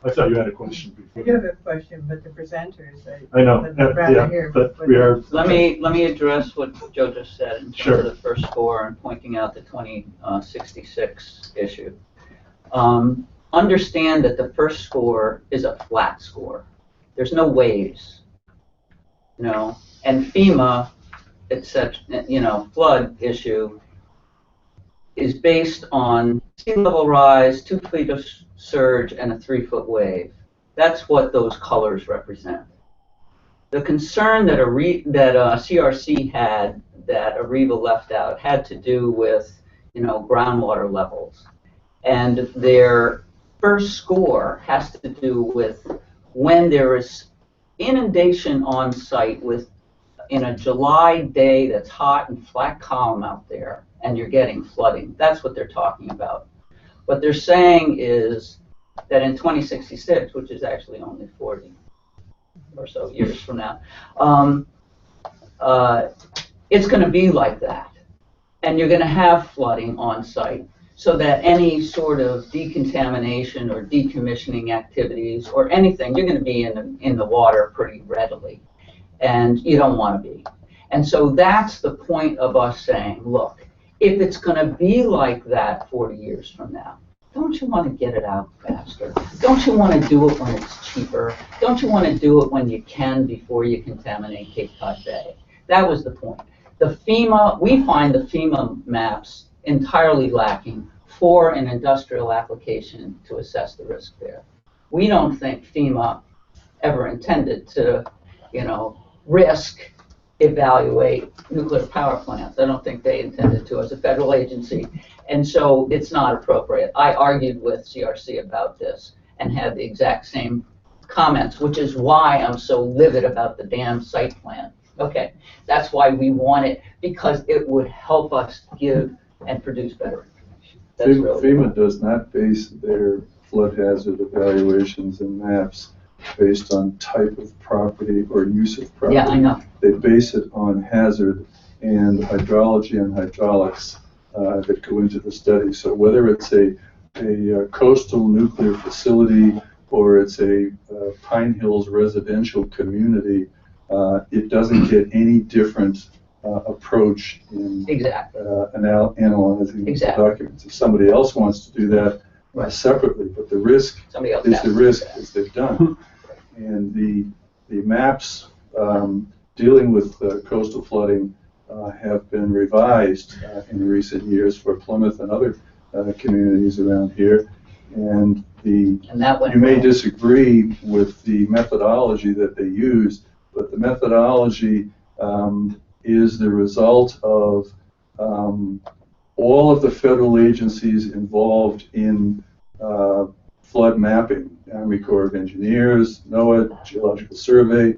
I thought you had a question I before. do have a question, but the presenters, I know, I'd rather hear. but what we they- are. Let me address what Joe just said in terms Sure. of the first score and pointing out the 2066 issue. Understand that the first score is a flat score. There's no waves, and FEMA, flood issue is based on sea level rise, 2 feet of surge, and a 3-foot wave. That's what those colors represent. The concern that CRC had, that Ariva left out, had to do with groundwater levels, and their first score has to do with when there is inundation on site in a July day that's hot and flat column out there, and you're getting flooding. That's what they're talking about. What they're saying is that in 2066, which is actually only 40 or so years from now, it's going to be like that. And you're going to have flooding on site, so that any sort of decontamination or decommissioning activities or anything, you're going to be in the water pretty readily. And you don't want to be. And so that's the point of us saying, look, if it's going to be like that 40 years from now, don't you want to get it out faster? Don't you want to do it when it's cheaper? Don't you want to do it when you can before you contaminate Cape Cod Bay? That was the point. We find the FEMA maps entirely lacking for an industrial application to assess the risk there. We don't think FEMA ever intended to, risk evaluate nuclear power plants. I don't think they intended to as a federal agency, and so it's not appropriate. I argued with CRC about this and had the exact same comments, which is why I'm so livid about the damn site plan. Okay, that's why we want it, because it would help us give and produce better information. That's really FEMA does not base their flood hazard evaluations and maps based on type of property or use of property. Yeah, I know. They base it on hazard and hydrology and hydraulics that go into the study. So whether it's a coastal nuclear facility or it's a Pine Hills residential community, it doesn't get any different approach in analyzing the documents. If somebody else wants to do that separately, but the risk is the risk, as they've done. And the maps dealing with coastal flooding have been revised in recent years for Plymouth and other communities around here. And you may disagree with the methodology that they use, but the methodology is the result of all of the federal agencies involved in flood mapping, Army Corps of Engineers, NOAA, Geological Survey,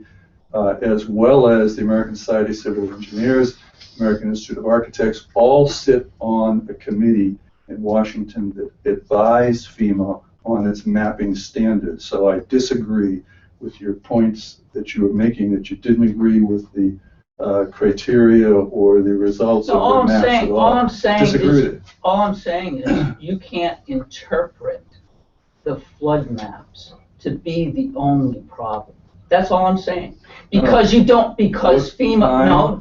as well as the American Society of Civil Engineers, American Institute of Architects, all sit on a committee in Washington that advise FEMA on its mapping standards. So I disagree with your points that you were making, that you didn't agree with the criteria or the results No, of the maps at all. all I'm saying is you can't interpret the flood maps to be the only problem. That's all I'm saying. Because you don't, because FEMA, no.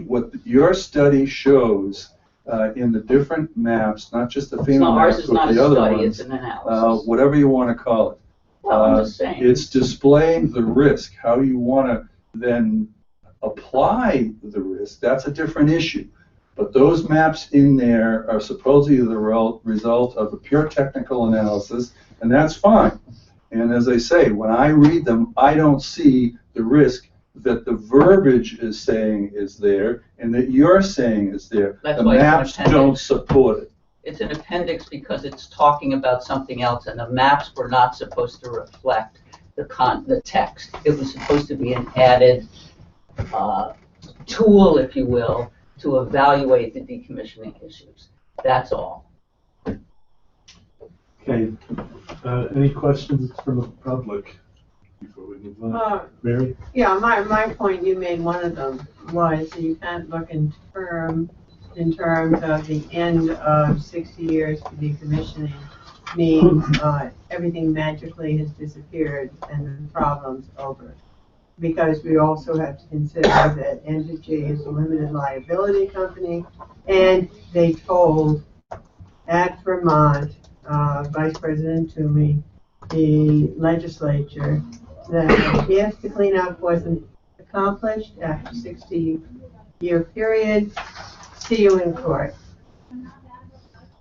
What your study shows in the different maps, not just the FEMA maps, but the other ones, it's an analysis. whatever you want to call it. Well, I'm just saying. It's displaying the risk. How you want to then apply the risk, that's a different issue. But those maps in there are supposedly the result of a pure technical analysis, and that's fine. And as I say, when I read them, I don't see the risk that the verbiage is saying is there and that you're saying is there. That's the why maps don't support it. It's an appendix because it's talking about something else, and the maps were not supposed to reflect the text. It was supposed to be an added tool, if you will, to evaluate the decommissioning issues. That's all. Okay. Any questions from the public before we move on? Mary? Yeah, my point, you made one of them, was you can't look in terms of the end of 60 years for decommissioning means everything magically has disappeared and the problem's over. Because we also have to consider that Entergy is a limited liability company, and they told at Vermont, Vice President Toomey, the legislature, that if the cleanup wasn't accomplished after 60-year period, see you in court.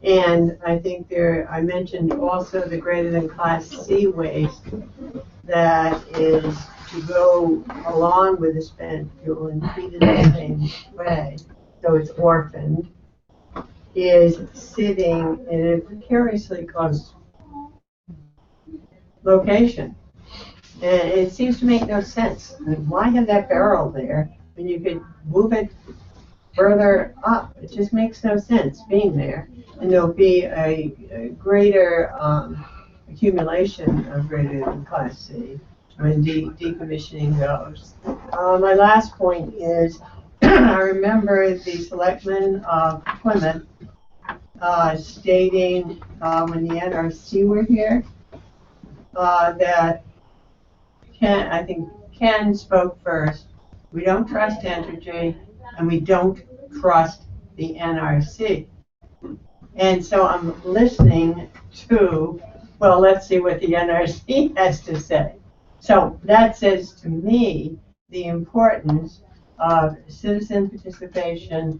And I think I mentioned also the greater than Class C waste that is to go along with the spent fuel and treated the same way, so it's orphaned, is sitting in a precariously close location. And it seems to make no sense. I mean, why have that barrel there when you could move it further up? It just makes no sense being there. And there'll be a greater accumulation of greater than Class C when decommissioning goes. My last point is, I remember the selectmen of Plymouth stating when the NRC were here that I think Ken spoke first. We don't trust Entergy and we don't trust the NRC. And so I'm listening to, well, let's see what the NRC has to say. So that says to me the importance of citizen participation,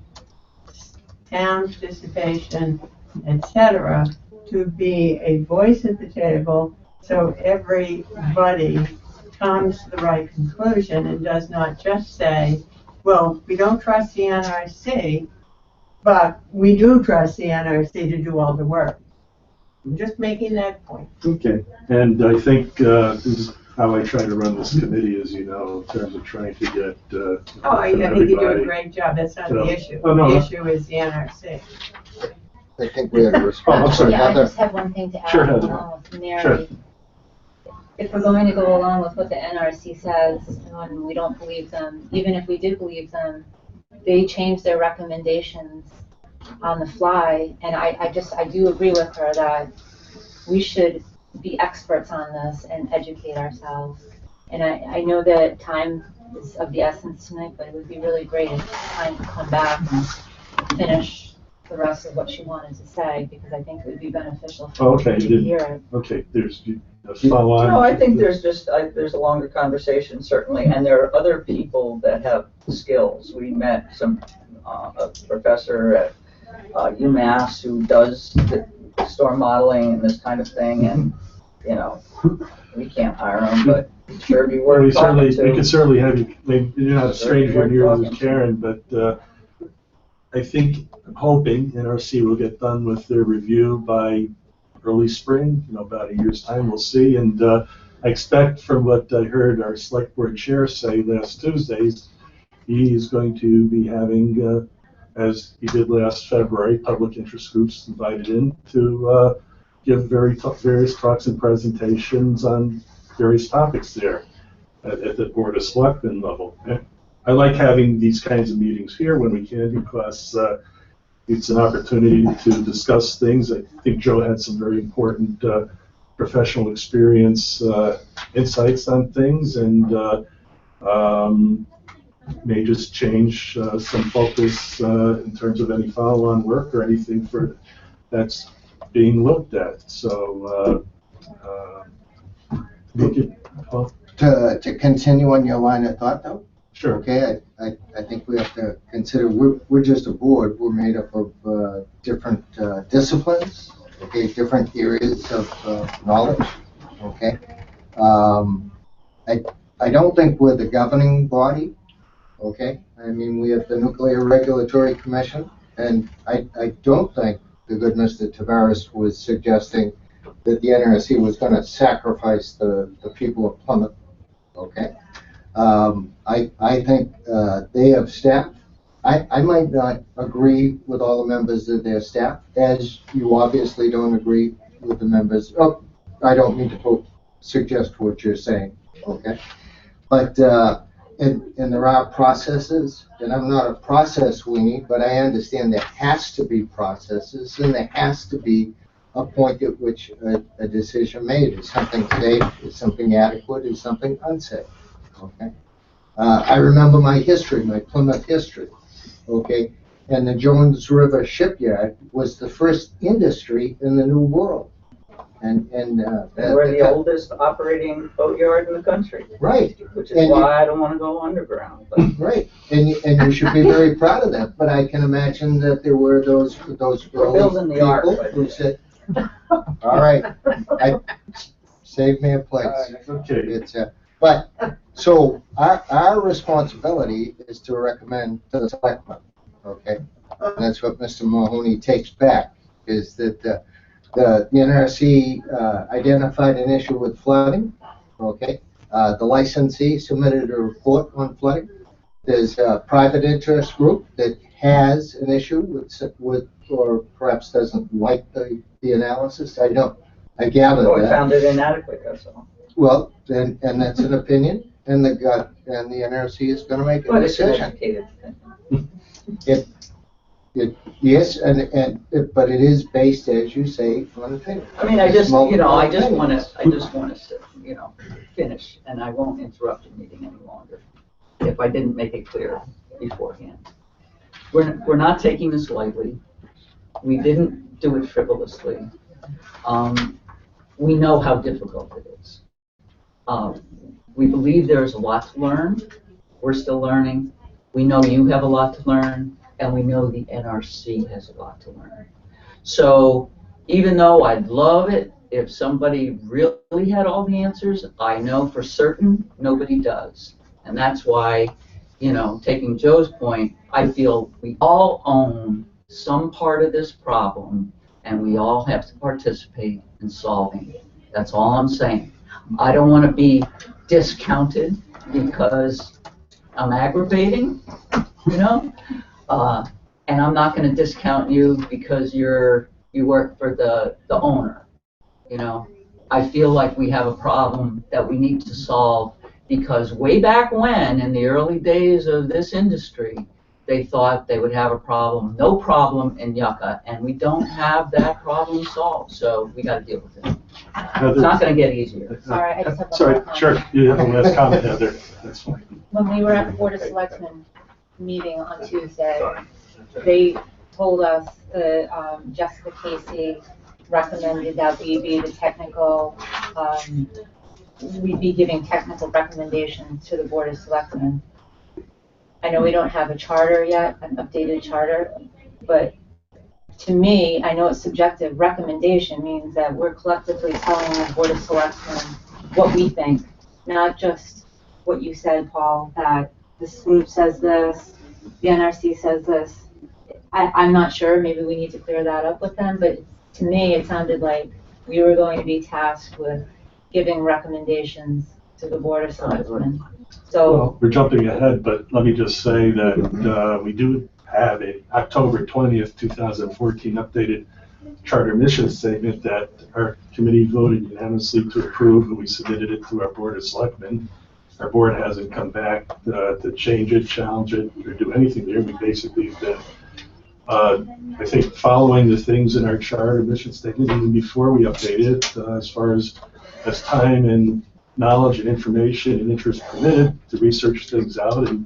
town participation, etc., to be a voice at the table so everybody comes to the right conclusion and does not just say, well, we don't trust the NRC, but we do trust the NRC to do all the work. I'm just making that point. Okay. And I think this is how I try to run this committee, as you know, in terms of trying to get I think you do a great job. That's not the issue. Oh, no, the issue is the NRC. I think we have a response for Yeah, I Heather. just have one thing to add. Sure, Heather. Mary, Sure. If we're going to go along with what the NRC says, and we don't believe them, even if we did believe them, they changed their recommendations on the fly, and I do agree with her that we should be experts on this and educate ourselves. And I know that time is of the essence tonight, but it would be really great if time to come back and finish the rest of what she wanted to say, because I think it would be beneficial for Okay, you to hear it. Okay, there's follow on. No, I think there's there's a longer conversation, certainly, and there are other people that have skills. We met a professor at UMass who does the storm modeling and this kind of thing, and you know, we can't hire him, but it'd sure be worth talking to. We could certainly have you. Maybe you're not a stranger here with Karen, but I think, I'm hoping NRC will get done with their review by early spring, about a year's time, we'll see. And I expect, from what I heard our select board chair say last Tuesday, he is going to be having as he did last February, public interest groups invited in to give various talks and presentations on various topics there at the Board of Selectmen level. And I like having these kinds of meetings here when we can because it's an opportunity to discuss things. I think Joe had some very important professional experience insights on things, and may just change some focus in terms of any follow-on work or anything that's being looked at. So, To continue on your line of thought, though. Sure. Okay, I think we have to consider we're just a board. We're made up of different disciplines. Okay, different areas of knowledge. Okay, I don't think we're the governing body. Okay, I mean we have the Nuclear Regulatory Commission, and I don't think the good Mr. Tavares was suggesting that the NRC was going to sacrifice the people of Plymouth. Okay, I think they have staff. I might not agree with all the members of their staff, as you obviously don't agree with the members. Oh, I don't mean to suggest what you're saying. Okay, but and there are processes, and I'm not a process weenie, but I understand there has to be processes, and there has to be a point at which a decision made. Is something safe? Is something adequate? Is something unsafe? Okay. I remember my history, my Plymouth history. Okay, and the Jones River shipyard was the first industry in the New World, and we're the oldest operating boatyard in the country. Right. Which is why I don't want to go underground. But. Right, and you should be very proud of that. But I can imagine that there were those early people who said, "All right, save me a place." Okay. It's but so our responsibility is to recommend to the selectmen. Okay, and that's what Mr. Mahoney takes back, is that the NRC identified an issue with flooding. Okay, the licensee submitted a report on flooding. There's a private interest group that has an issue with or perhaps doesn't like the analysis. I gather that. I found it inadequate, that's all. Well, and that's an opinion, and the NRC is going to make a decision. Yes, but it is based, as you say, on opinion. I mean, I just want to, finish, and I won't interrupt the meeting any longer if I didn't make it clear beforehand. We're not taking this lightly. We didn't do it frivolously. We know how difficult it is. We believe there's a lot to learn. We're still learning. We know you have a lot to learn, and we know the NRC has a lot to learn. So even though I'd love it if somebody really had all the answers, I know for certain nobody does. And that's why, taking Joe's point, I feel we all own some part of this problem, and we all have to participate in solving it. That's all I'm saying. I don't want to be discounted because I'm aggravating, and I'm not going to discount you because you work for the owner. I feel like we have a problem that we need to solve because way back when, in the early days of this industry, they thought they would have a problem, no problem in Yucca, and we don't have that problem solved, so we got to deal with it. It's not going to get easier. Sorry, I just have Sorry, sure, you have a last comment, Heather. That's fine. When we were at the Board of Selectmen meeting on Tuesday, they told us that Jessica Casey recommended that we be the technical, we'd be giving technical recommendations to the Board of Selectmen. I know we don't have a charter yet, an updated charter, but to me, I know it's subjective. Recommendation means that we're collectively telling the Board of Selectmen what we think, not just what you said, Paul, that this group says this, the NRC says this. I'm not sure, maybe we need to clear that up with them, but to me, it sounded like we were going to be tasked with giving recommendations to the Board of Selectmen. So well, we're jumping ahead, but let me just say that we do have a October 20th, 2014 updated charter mission statement that our committee voted unanimously to approve, and we submitted it to our Board of Selectmen. Our board hasn't come back to change it, challenge it, or do anything there. We basically have been, I think, following the things in our charter mission statement even before we update it, as far as time and knowledge and information and interest permitted to research things out and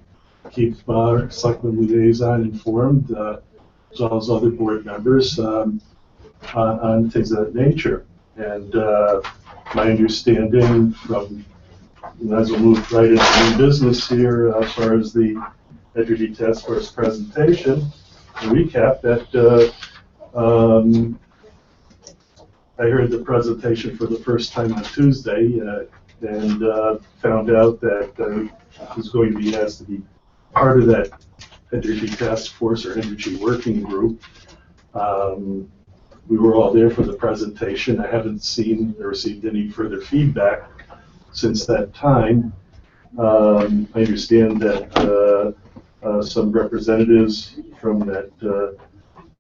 keep our selectmen liaison informed, as well as other board members, on things of that nature. And my understanding from, as we'll move right into new business here, as far as the Energy Task Force presentation, to recap that I heard the presentation for the first time on Tuesday and found out that I was going to be asked to be part of that Energy Task Force or Energy Working Group. We were all there for the presentation. I haven't seen or received any further feedback since that time. I understand that some representatives from that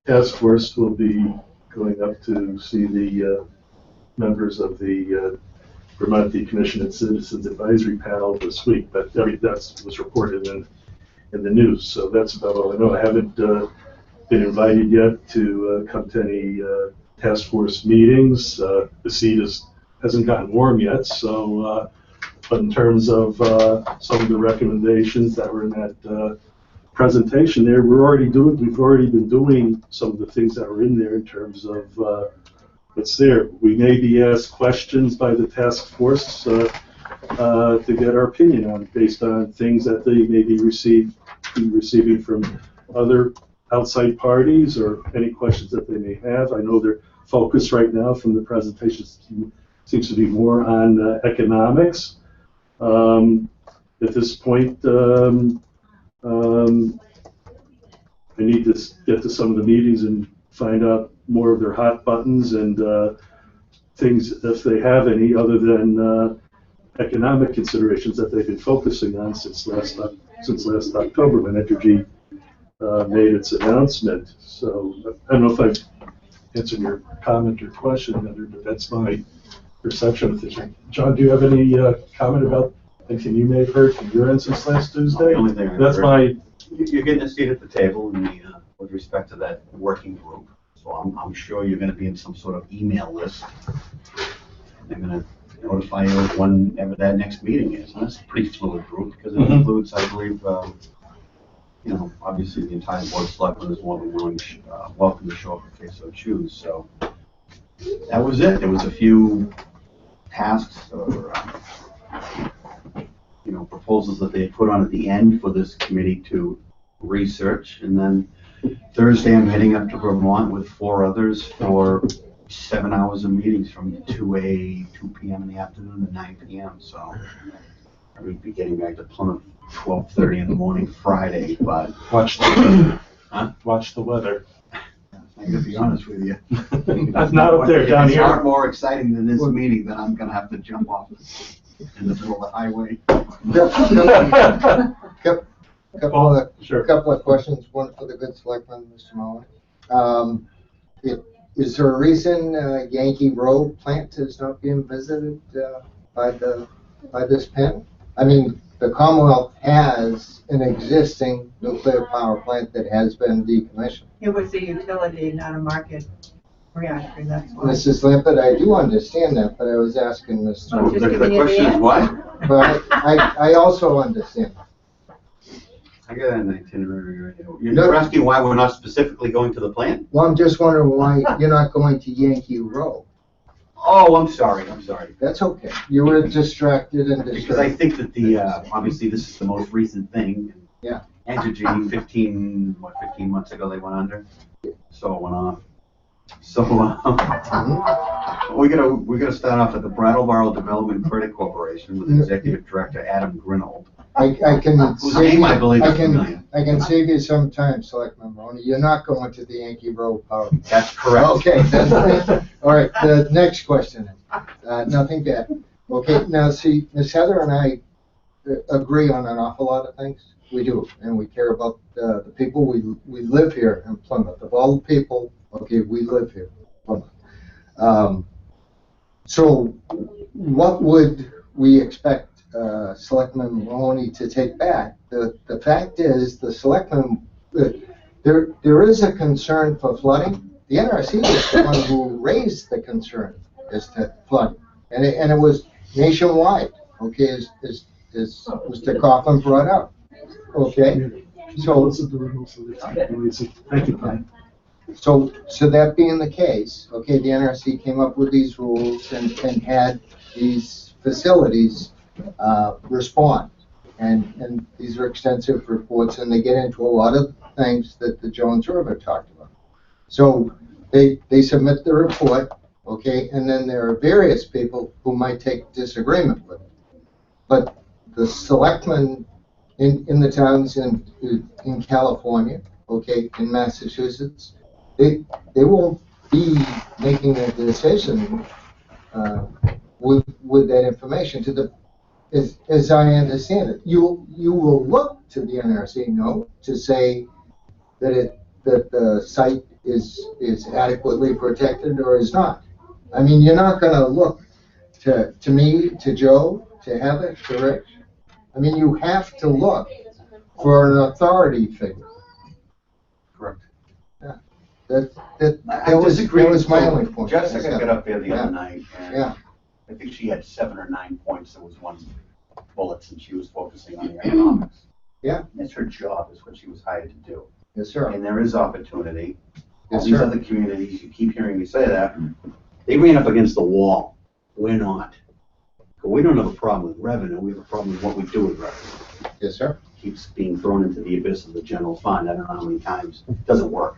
task force will be going up to see the members of the Vermont Decommission and Citizens Advisory Panel this week, but that was reported in the news, so that's about all I know. I haven't been invited yet to come to any task force meetings. The seat hasn't gotten warm yet, so but in terms of some of the recommendations that were in that presentation there, we've already been doing some of the things that were in there in terms of what's there. We may be asked questions by the task force to get our opinion on, based on things that they may be receiving from other outside parties, or any questions that they may have. I know their focus right now from the presentation seems to be more on economics. At this point, I need to get to some of the meetings and find out more of their hot buttons and things, if they have any, other than economic considerations that they've been focusing on since last October, when Entergy made its announcement. So I don't know if I've answered your comment or question, but that's my perception of things. John, do you have any comment about anything you may have heard from your end since last Tuesday? The only thing I That's heard, my. You're getting a seat at the table in the, with respect to that working group. So I'm sure you're going to be in some sort of email list. They're going to notify you of whenever that next meeting is. And that's a pretty fluid group, because it includes, I believe, you know, obviously the entire board of selectmen is more than willing, welcome to show up if they so choose. So that was it. There was a few tasks or you know, proposals that they had put on at the end for this committee to research, and then Thursday I'm heading up to Vermont with 4 others for 7 hours of meetings from 2 p.m. in the afternoon to 9 p.m. So I would be getting back to Plymouth 12:30 in the morning Friday, but Watch the weather. Huh? Watch the weather. I gotta be honest with you. That's not up there, down it's here. It's far more exciting than this meeting that I'm gonna have to jump off in the middle of the highway. Couple of questions, one for the good selectman, Mr. Mullin. Is there a reason Yankee Road plant is not being visited by this pen? I mean, the Commonwealth has an existing nuclear power plant that has been decommissioned. It was a utility, not a market reactor, that's why. Mrs. Limpet, I do understand that, but I was asking Mr. Oh, just The giving you the question is answer. what? But I also understand. I got an itinerary right now. You're asking why we're not specifically going to the plant? Well, I'm just wondering why you're not going to Yankee Road. Oh, I'm sorry. That's okay. You were distracted and Because I distracted. think that the, obviously this is the most recent thing. Yeah. Entergy, 15 months ago they went under, so it went off. So, we gotta start off at the Brattleboro Development Credit Corporation with Executive Director Adam Grinold. I can Whose save name you, I believe is I can familiar. save you some time, Selectman Mahoney. You're not going to the Yankee Road Power. That's correct. Okay, all right, the next question, nothing bad. Okay, now see, Miss Heather and I agree on an awful lot of things. We do, and we care about the people. We live here in Plymouth. Of all the people, okay, we live here in Plymouth. So what would we expect Selectman Mahoney to take back? The fact is, the Selectman, there is a concern for flooding. The NRC was the one who raised the concern as to flooding, and it was nationwide, okay, as Mr. Coughlin brought up, okay? So, Thank you, Brian. so that being the case, okay, the NRC came up with these rules and had these facilities respond. And these are extensive reports, and they get into a lot of things that the Jones River talked about. So they submit the report, okay, and then there are various people who might take disagreement with it. But the selectmen in the towns in California, okay, in Massachusetts, they won't be making a decision with that information. As I understand it, you will look to the NRC, to say that the site is adequately protected or is not. I mean, you're not going to look to me, to Joe, to Heather, to Rich. I mean, you have to look for an authority figure. Correct. Yeah. That was my only point. Jessica got up there the other night, and Yeah. I think she had 7 or 9 points. There was one bullet, and she was focusing on the economics. Yeah. That's her job, is what she was hired to do. Yes, sir. And there is opportunity. Yes, All these sir. other communities, you keep hearing me say that, they ran up against the wall. We're not. But we don't have a problem with revenue. We have a problem with what we do with revenue. Yes, sir. Keeps being thrown into the abyss of the general fund. I don't know how many times. It doesn't work.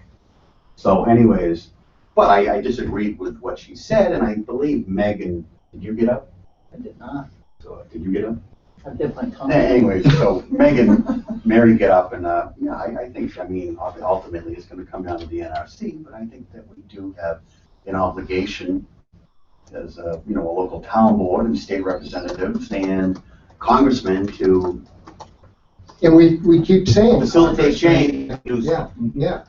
So anyways, but I disagreed with what she said, and I believe Megan, did you get up? I did not. So did you get up? I did my comment. Anyways, so Mary get up, and yeah, I think, I mean, ultimately it's going to come down to the NRC, but I think that we do have an obligation as a local town board and state representatives and congressmen to And we keep saying. facilitate change. Yeah, yeah.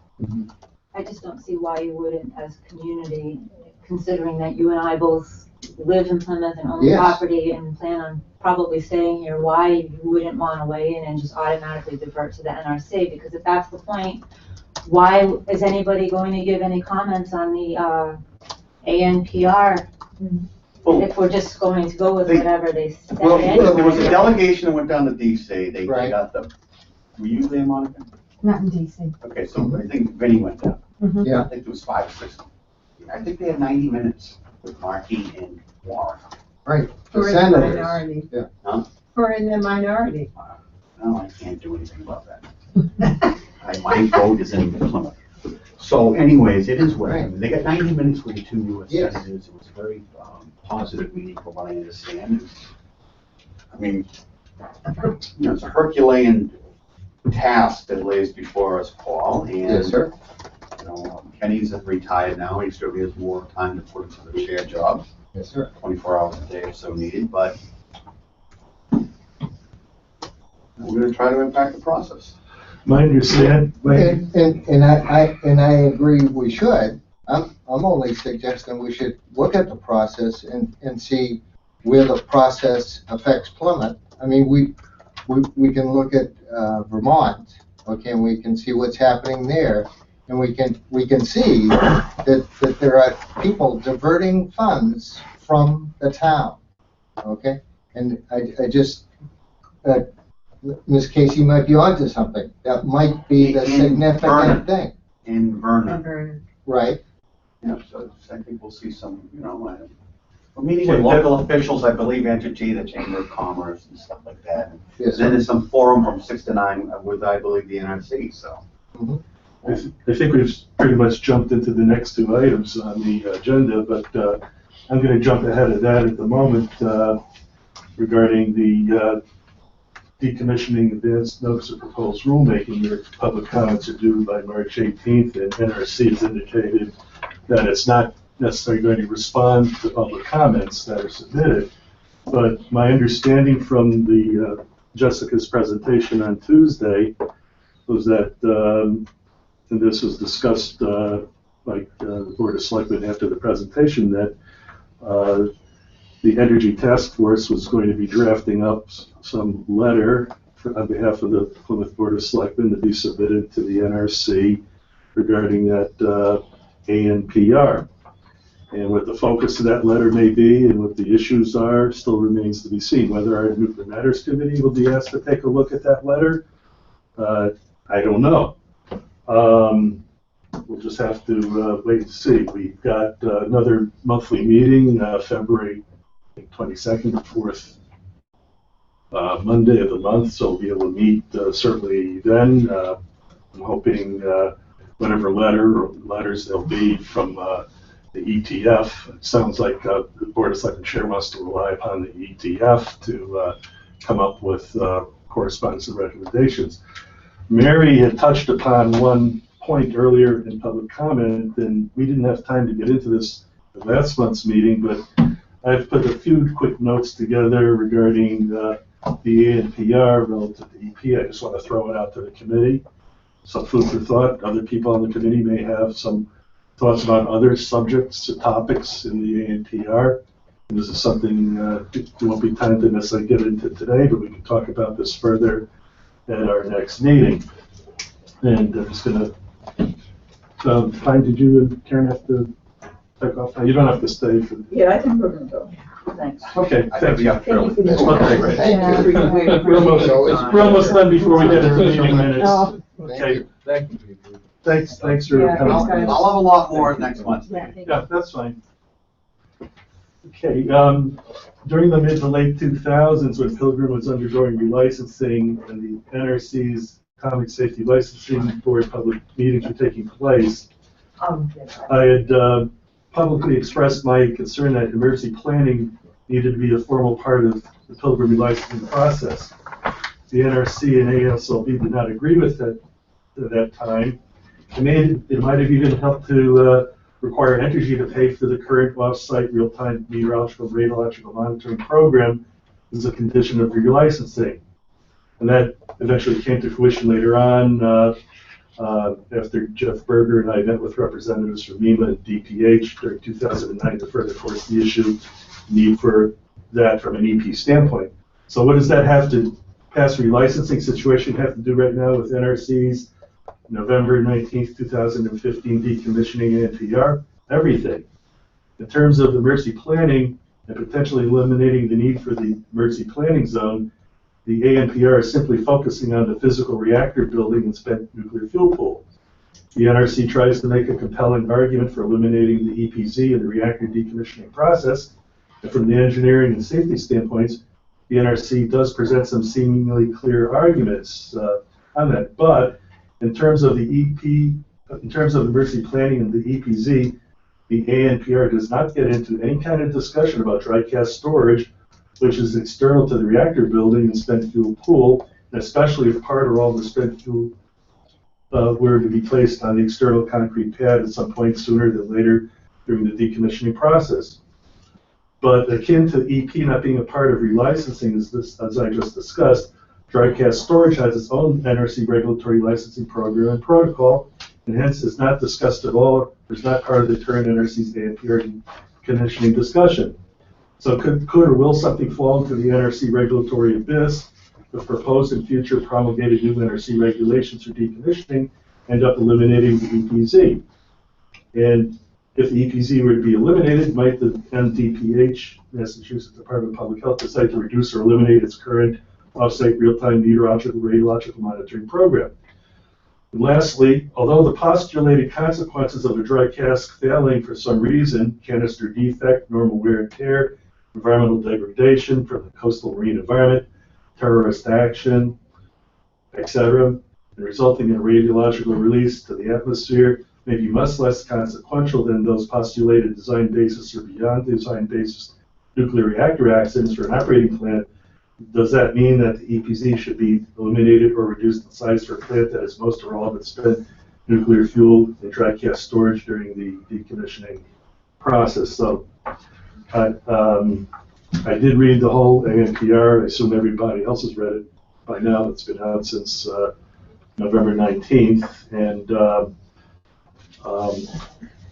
I just don't see why you wouldn't, as a community, considering that you and I both live in Plymouth and own Yes. property and plan on probably staying here, why you wouldn't want to weigh in and just automatically divert to the NRC? Because if that's the point, why is anybody going to give any comments on the ANPR Well, if we're just going to go with whatever they say? well, there was a anyway? delegation that went down to DC. They Right. got were you there, Monica? Not in DC. Okay, so I think Vinny went down. Yeah. I think there was 5 or 6. I think they had 90 minutes with Markey and Warren. Right. The For in the senators. minority. Yeah. Huh? For in the minority. No, I can't do anything about that. My vote is in Plymouth. So anyways, it is what it is. They got 90 minutes with the 2 U.S. Yes. senators. It was a very positive meeting from what I understand. I mean, it's a Herculean task that lays before us, Paul. And, Yes, sir. Kenny's retired now. He certainly has more time to put into the chair job. Yes, sir. 24 hours a day if so needed, but we're going to try to impact the process. My understanding, And I agree we should. I'm only suggesting we should look at the process and see where the process affects Plymouth. I mean, we can look at Vermont, okay, and we can see what's happening there, and we can see that there are people diverting funds from the town, okay? And I just, Ms. Casey might be onto something. That might be the significant thing, In Vernon. right? Yeah, so I think we'll see some, we're meeting with local officials, I believe, Entergy, the Chamber of Commerce and stuff like that. Yes, And then sir. there's some forum from 6 to 9 with, I believe, the NRC, so. I think we've pretty much jumped into the next 2 items on the agenda, but I'm going to jump ahead of that at the moment regarding the decommissioning advance notice of proposed rulemaking. Your public comments are due by March 18th, and NRC has indicated that it's not necessarily going to respond to public comments that are submitted. But my understanding from the Jessica's presentation on Tuesday was that, and this was discussed by the Board of Selectmen after the presentation, that the Energy Task Force was going to be drafting up some letter on behalf of the Plymouth Board of Selectmen to be submitted to the NRC regarding that ANPR. And what the focus of that letter may be and what the issues are still remains to be seen. Whether our Nuclear Matters Committee will be asked to take a look at that letter, I don't know. We'll just have to wait and see. We've got another monthly meeting, February 22nd, the fourth Monday of the month, so we'll be able to meet certainly then. I'm hoping whatever letters there'll be from the ETF. It sounds like the Board of Selectmen Chair wants to rely upon the ETF to come up with correspondence and recommendations. Mary had touched upon one point earlier in public comment, and we didn't have time to get into this at last month's meeting, but I've put a few quick notes together regarding the ANPR relative to EP. I just want to throw it out to the committee. Some food for thought. Other people on the committee may have some thoughts about other subjects or topics in the ANPR. And this is something it won't be time to necessarily get into today, but we can talk about this further at our next meeting. And I'm just going to, fine, did you and Karen have to take off? You don't have to stay for. Yeah, I think we're gonna go. Thanks. Okay, thank you. Thank you for this. Okay, great. Thank you. We're almost done before we get into meeting minutes. Oh. Okay, Thank you. thanks for Yeah, coming. thanks, guys. I'll have a lot more next month. Yeah, that's fine. Okay, during the mid to late 2000s, when Pilgrim was undergoing relicensing and the NRC's Atomic Safety Licensing Board public meetings were taking place, I had publicly expressed my concern that emergency planning needed to be a formal part of the Pilgrim relicensing process. The NRC and ASLB did not agree with that at that time. It might have even helped to require Entergy to pay for the current off-site real-time meteorological and radiological monitoring program as a condition of relicensing. And that eventually came to fruition later on after Jeff Berger and I met with representatives from MEMA and DPH during 2009 to further force the issue, need for that from an EP standpoint. So what does that have to pass relicensing situation have to do right now with NRC's November 19th, 2015 decommissioning ANPR? Everything. In terms of emergency planning and potentially eliminating the need for the emergency planning zone, the ANPR is simply focusing on the physical reactor building and spent nuclear fuel pool. The NRC tries to make a compelling argument for eliminating the EPZ and the reactor decommissioning process, and from the engineering and safety standpoints, the NRC does present some seemingly clear arguments on that. But in terms of the in terms of emergency planning and the EPZ, the ANPR does not get into any kind of discussion about dry cask storage, which is external to the reactor building and spent fuel pool, and especially if part or all the spent fuel were to be placed on the external concrete pad at some point sooner than later during the decommissioning process. But akin to EP not being a part of relicensing, as I just discussed, dry cask storage has its own NRC regulatory licensing program and protocol, and hence is not discussed at all. It's not part of the current NRC's ANPR decommissioning discussion. So could or will something fall into the NRC regulatory abyss if proposed and future promulgated new NRC regulations for decommissioning end up eliminating the EPZ? And if the EPZ were to be eliminated, might the MDPH, Massachusetts Department of Public Health, decide to reduce or eliminate its current off-site real-time meteorological radiological monitoring program? And lastly, although the postulated consequences of a dry cask failing for some reason, canister defect, normal wear and tear, environmental degradation from the coastal marine environment, terrorist action, etc., and resulting in a radiological release to the atmosphere, may be much less consequential than those postulated design basis or beyond design basis nuclear reactor accidents for an operating plant, does that mean that the EPZ should be eliminated or reduced in size for a plant that has most or all of its spent nuclear fuel in dry cask storage during the decommissioning process? So I did read the whole ANPR. I assume everybody else has read it. by now. It's been out since November 19th. And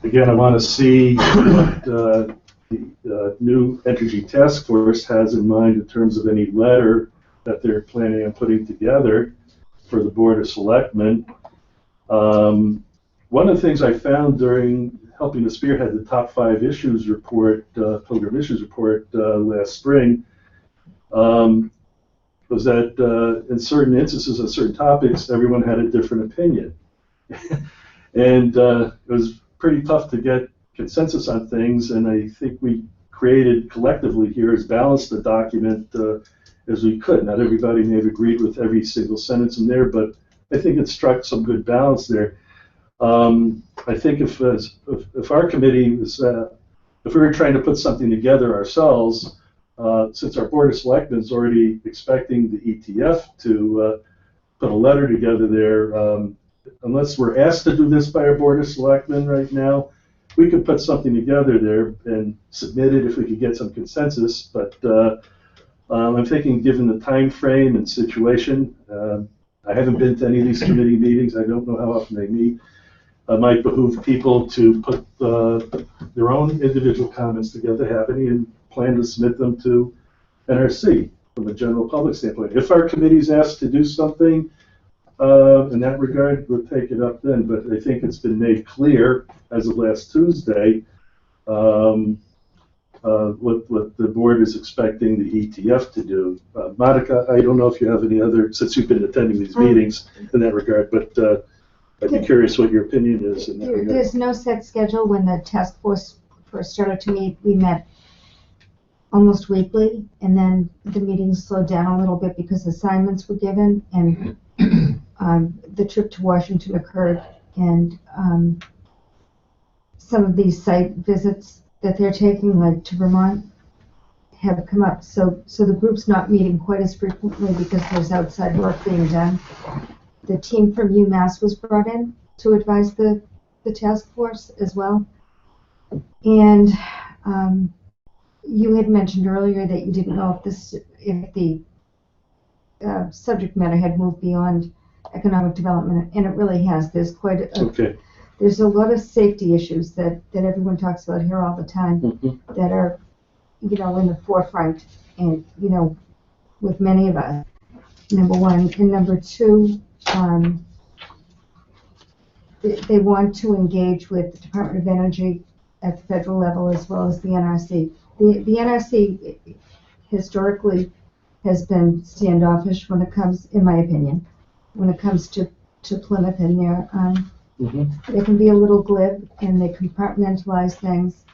again, I want to see what the new Energy Task Force has in mind in terms of any letter that they're planning on putting together for the Board of Selectmen. One of the things I found during helping to spearhead the top 5 issues report, Pilgrim Issues report last spring, was that in certain instances on certain topics, everyone had a different opinion. And it was pretty tough to get consensus on things, and I think we created collectively here as balanced a document as we could. Not everybody may have agreed with every single sentence in there, but I think it struck some good balance there. I think if our committee was, if we were trying to put something together ourselves, since our Board of Selectmen is already expecting the ETF to put a letter together there, unless we're asked to do this by our Board of Selectmen right now, we could put something together there and submit it if we could get some consensus. But I'm thinking, given the time frame and situation, I haven't been to any of these committee meetings. I don't know how often they meet. It might behoove people to put their own individual comments together, have any, and plan to submit them to NRC from a general public standpoint. If our committee's asked to do something in that regard, we'll take it up then. But I think it's been made clear as of last Tuesday what the board is expecting the ETF to do. Monica, I don't know if you have any other, since you've been attending these meetings in that regard, but I'd be curious what your opinion is in that regard. There's no set schedule. When the task force first started to meet, we met almost weekly, and then the meetings slowed down a little bit because assignments were given, and the trip to Washington occurred, and some of these site visits that they're taking, like to Vermont, have come up. So the group's not meeting quite as frequently because there's outside work being done. The team from UMass was brought in to advise the task force as well. And you had mentioned earlier that you didn't know if the subject matter had moved beyond economic development, and it really has. There's quite a, there's a lot of safety issues that everyone talks about here all the time that are, in the forefront, and, with many of us, number one. And number two, they want to engage with the Department of Energy at the federal level as well as the NRC. The NRC historically has been standoffish when it comes, in my opinion, when it comes to Plymouth, and they can be a little glib and they compartmentalize things.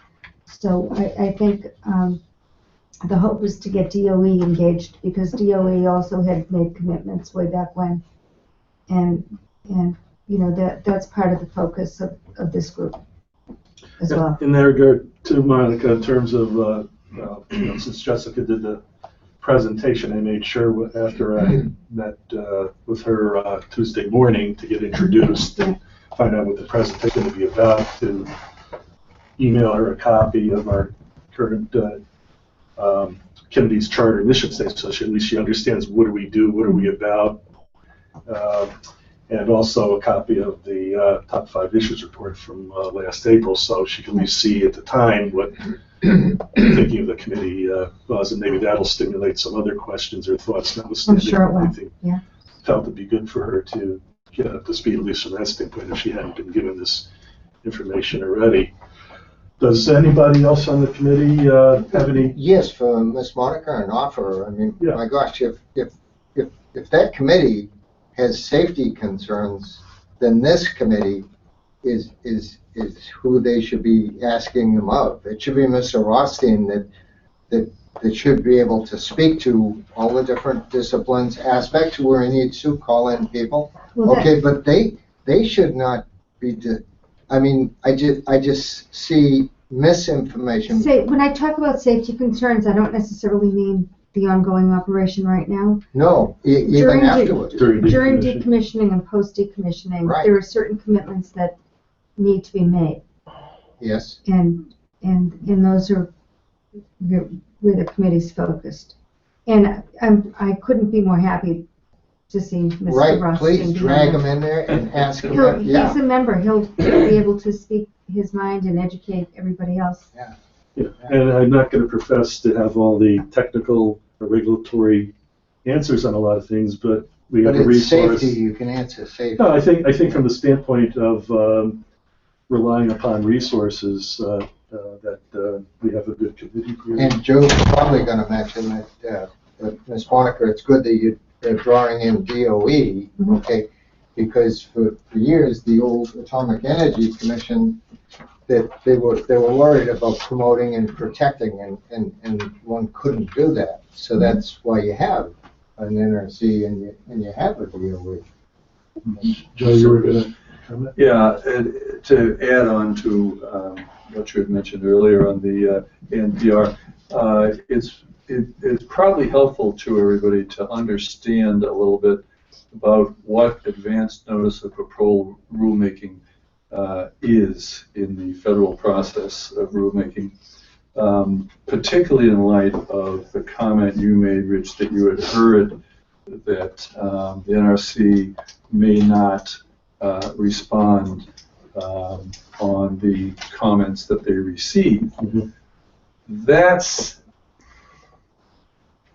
So I think the hope is to get DOE engaged, because DOE also had made commitments way back when, and that's part of the focus of this group as well. In that regard, too, Monica, in terms of since Jessica did the presentation, I made sure after I met with her Tuesday morning to get introduced and find out what the presentation is going to be about, to email her a copy of our current Kennedy's Charter mission statement, so at least she understands what do we do, what are we about, and also a copy of the top 5 issues report from last April, so she can at least see at the time what thinking of the committee was, and maybe that'll stimulate some other questions or thoughts. I'm sure it will. I think felt it'd be good for her to get up to speed, at least from that standpoint, if she hadn't been given this information already. Does anybody else on the committee have any? Yes, for Miss Monica, an offer. I mean, my gosh, if that committee has safety concerns, then this committee is who they should be asking them of. It should be Mr. Rothstein that should be able to speak to all the different disciplines, aspects where he needs to call in people. Well, but they should not be. I mean, I just see misinformation. When I talk about safety concerns, I don't necessarily mean the ongoing operation right now. No, even afterwards. During decommissioning and post-decommissioning, there are certain commitments that need to be made. Yes. And those are where the committee's focused. And I couldn't be more happy to see Mr. Right, Rust. please and be drag on him in there and ask him, He's yeah. a member, he'll be able to speak his mind and educate everybody else. Yeah, and I'm not going to profess to have all the technical or regulatory answers on a lot of things, but we have But a it's resource. safety, you can answer safety. No, I think from the standpoint of relying upon resources, that we have a good committee here. And Joe's probably gonna mention that, Ms. Monica, it's good that they're drawing in DOE, okay? Because for years, the old Atomic Energy Commission, that they were worried about promoting and protecting, and one couldn't do that. So that's why you have an NRC and you have a DOE. Joe, you were going to comment? Yeah, and to add on to what you had mentioned earlier on the NPR, it's probably helpful to everybody to understand a little bit about what advanced notice of proposal rulemaking is in the federal process of rulemaking, particularly in light of the comment you made, Rich, that you had heard that the NRC may not respond on the comments that they receive. Mm-hmm.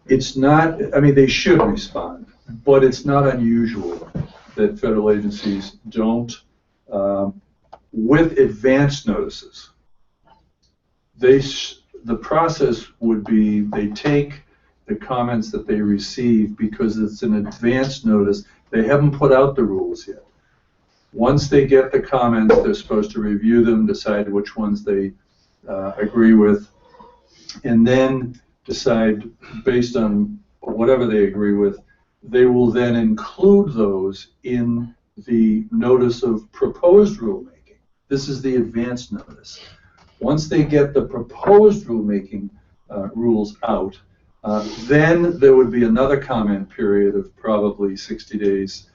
It's not, I mean, they should respond, but it's not unusual that federal agencies don't, with advance notices. The process would be they take the comments that they receive because it's an advance notice. They haven't put out the rules yet. Once they get the comments, they're supposed to review them, decide which ones they agree with, and then decide based on whatever they agree with, they will then include those in the notice of proposed rulemaking. This is the advance notice. Once they get the proposed rulemaking rules out, then there would be another comment period of probably 60 days.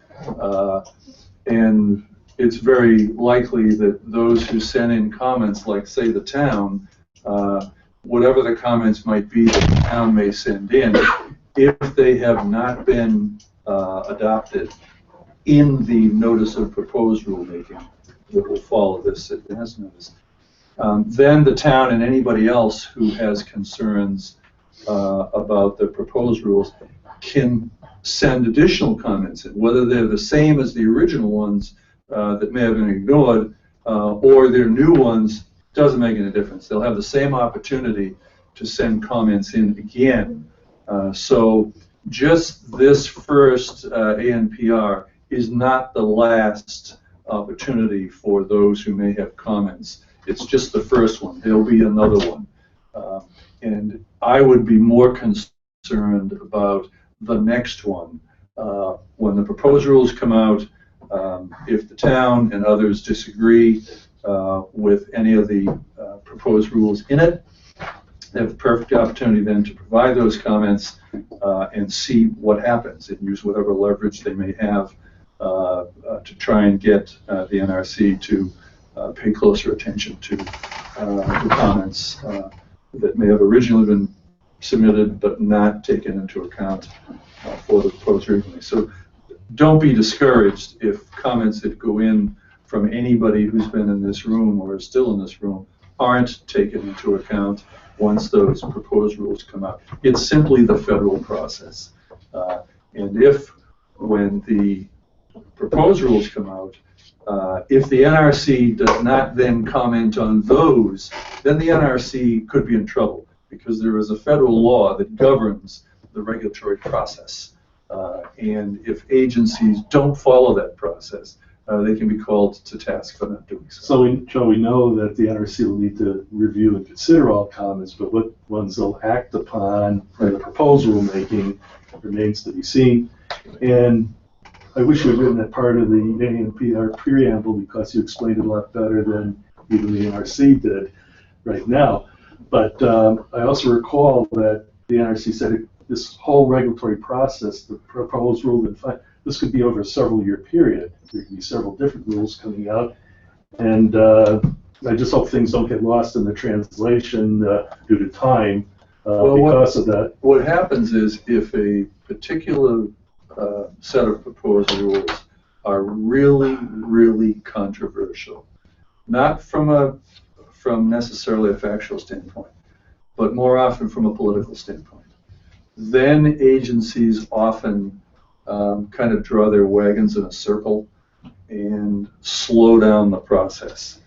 And it's very likely that those who send in comments, like say the town, whatever the comments might be that the town may send in, if they have not been adopted in the notice of proposed rulemaking that will follow this advance notice, then the town and anybody else who has concerns about the proposed rules can send additional comments in, whether they're the same as the original ones that may have been ignored, or they're new ones. Doesn't make any difference. They'll have the same opportunity to send comments in again. So just this first ANPR is not the last opportunity for those who may have comments. It's just the first one. There'll be another one. And I would be more concerned about the next one. When the proposed rules come out, if the town and others disagree with any of the proposed rules in it, they have a perfect opportunity then to provide those comments and see what happens and use whatever leverage they may have to try and get the NRC to pay closer attention to the comments that may have originally been submitted but not taken into account for the proposed ruling. So don't be discouraged if comments that go in from anybody who's been in this room or is still in this room aren't taken into account once those proposed rules come out. It's simply the federal process. And if, when the proposed rules come out, if the NRC does not then comment on those, then the NRC could be in trouble because there is a federal law that governs the regulatory process. And if agencies don't follow that process, they can be called to task for not doing so. So, Joe, we know that the NRC will need to review and consider all comments, but what ones they'll act upon for the proposed rulemaking remains to be seen. And I wish you had written that part of the ANPR preamble because you explained it a lot better than even the NRC did right now. But I also recall that the NRC said this whole regulatory process, the proposed rule, this could be over a several-year period. There could be several different rules coming out. And I just hope things don't get lost in the translation due to time because of that. What happens is if a particular set of proposed rules are really, really controversial. Not from necessarily a factual standpoint, but more often from a political standpoint. Then agencies often kind of draw their wagons in a circle and slow down the process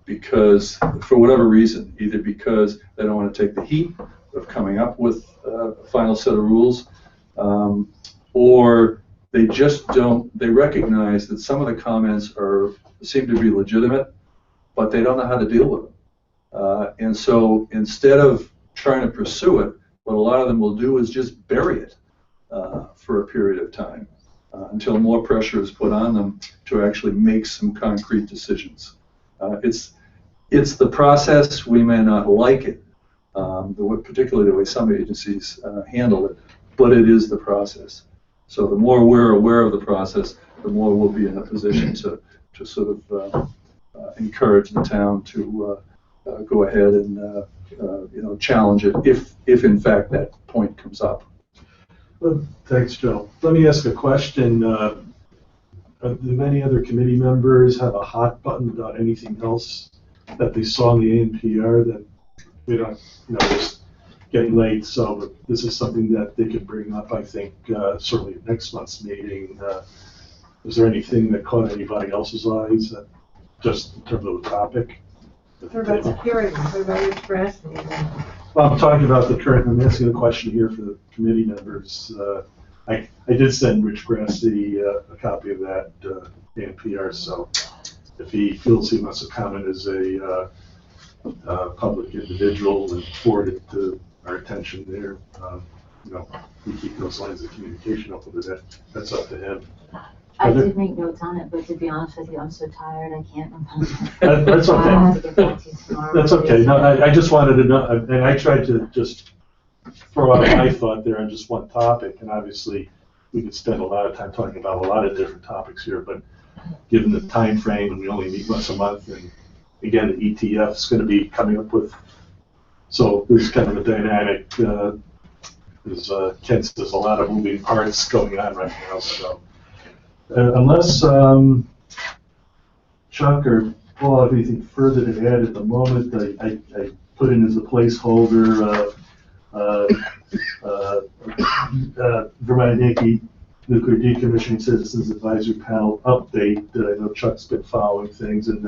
because, for whatever reason, either because they don't want to take the heat of coming up with a final set of rules, or they just don't, they recognize that some of the comments seem to be legitimate, but they don't know how to deal with them. And so instead of trying to pursue it, what a lot of them will do is just bury it for a period of time until more pressure is put on them to actually make some concrete decisions. It's the process. We may not like it, particularly the way some agencies handle it, but it is the process. So the more we're aware of the process, the more we'll be in a position to sort of encourage the town to go ahead and challenge it if in fact that point comes up. Well, thanks, Joe. Let me ask a question. Do many other committee members have a hot button about anything else that they saw in the ANPR that we don't, it's getting late, so this is something that they could bring up, I think, certainly at next month's meeting. Is there anything that caught anybody else's eyes, just in terms of the topic? What about security? What about express? Well, I'm talking about I'm asking a question here for the committee members. I did send Rich Grassi a copy of that ANPR, so if he feels he wants to comment as a public individual and forward it to our attention there, we keep those lines of communication open with that. That's up to him. I did make notes on it, but to be honest with you, I'm so tired, I can't remember. That's okay. I'll have to get back to you tomorrow. That's okay. No, I just wanted to know, and I tried to just throw out my thought there on just one topic, and obviously we could spend a lot of time talking about a lot of different topics here, but given the time frame, and we only meet once a month, and again, the ETF is going to be coming up with, so there's kind of a dynamic, as Ken says, a lot of moving parts going on right now, so. Unless Chuck or Paul have anything further to add at the moment, I put in as a placeholder Vermont Yankee Nuclear Decommissioning Citizens Advisory Panel update. I know Chuck's been following things, and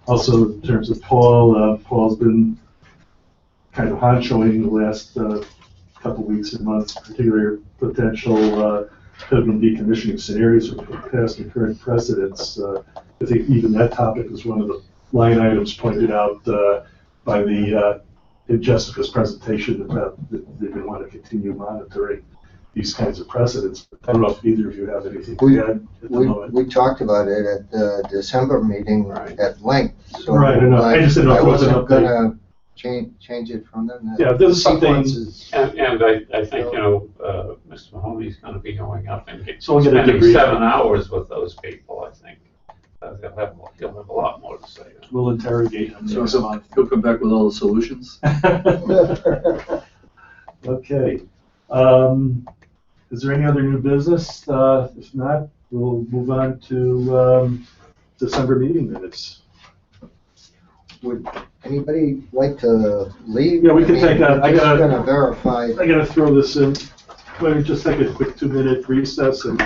also in terms of Paul, Paul's been kind of honchoing the last couple weeks and months, particularly potential Pilgrim decommissioning scenarios for past and current precedents. I think even that topic was one of the line items pointed out by in Jessica's presentation about that they're going to want to continue monitoring these kinds of precedents. I don't know if either of you have anything to add at the moment. We talked about it at the December meeting at length. So right, I just didn't know if it was an update. Going to change it from them. Yeah, this is something. And I think, Mr. Mahoney's going to be going up and spending 7 hours with those people, I think. He'll have a lot more to say. We'll interrogate him. So he'll come back with all the solutions. Okay. Is there any other new business? If not, we'll move on to December meeting minutes. Would anybody like to leave? Yeah, we can take that. I'm just going to verify. I got to throw this in. Let me just take a quick 2-minute recess and.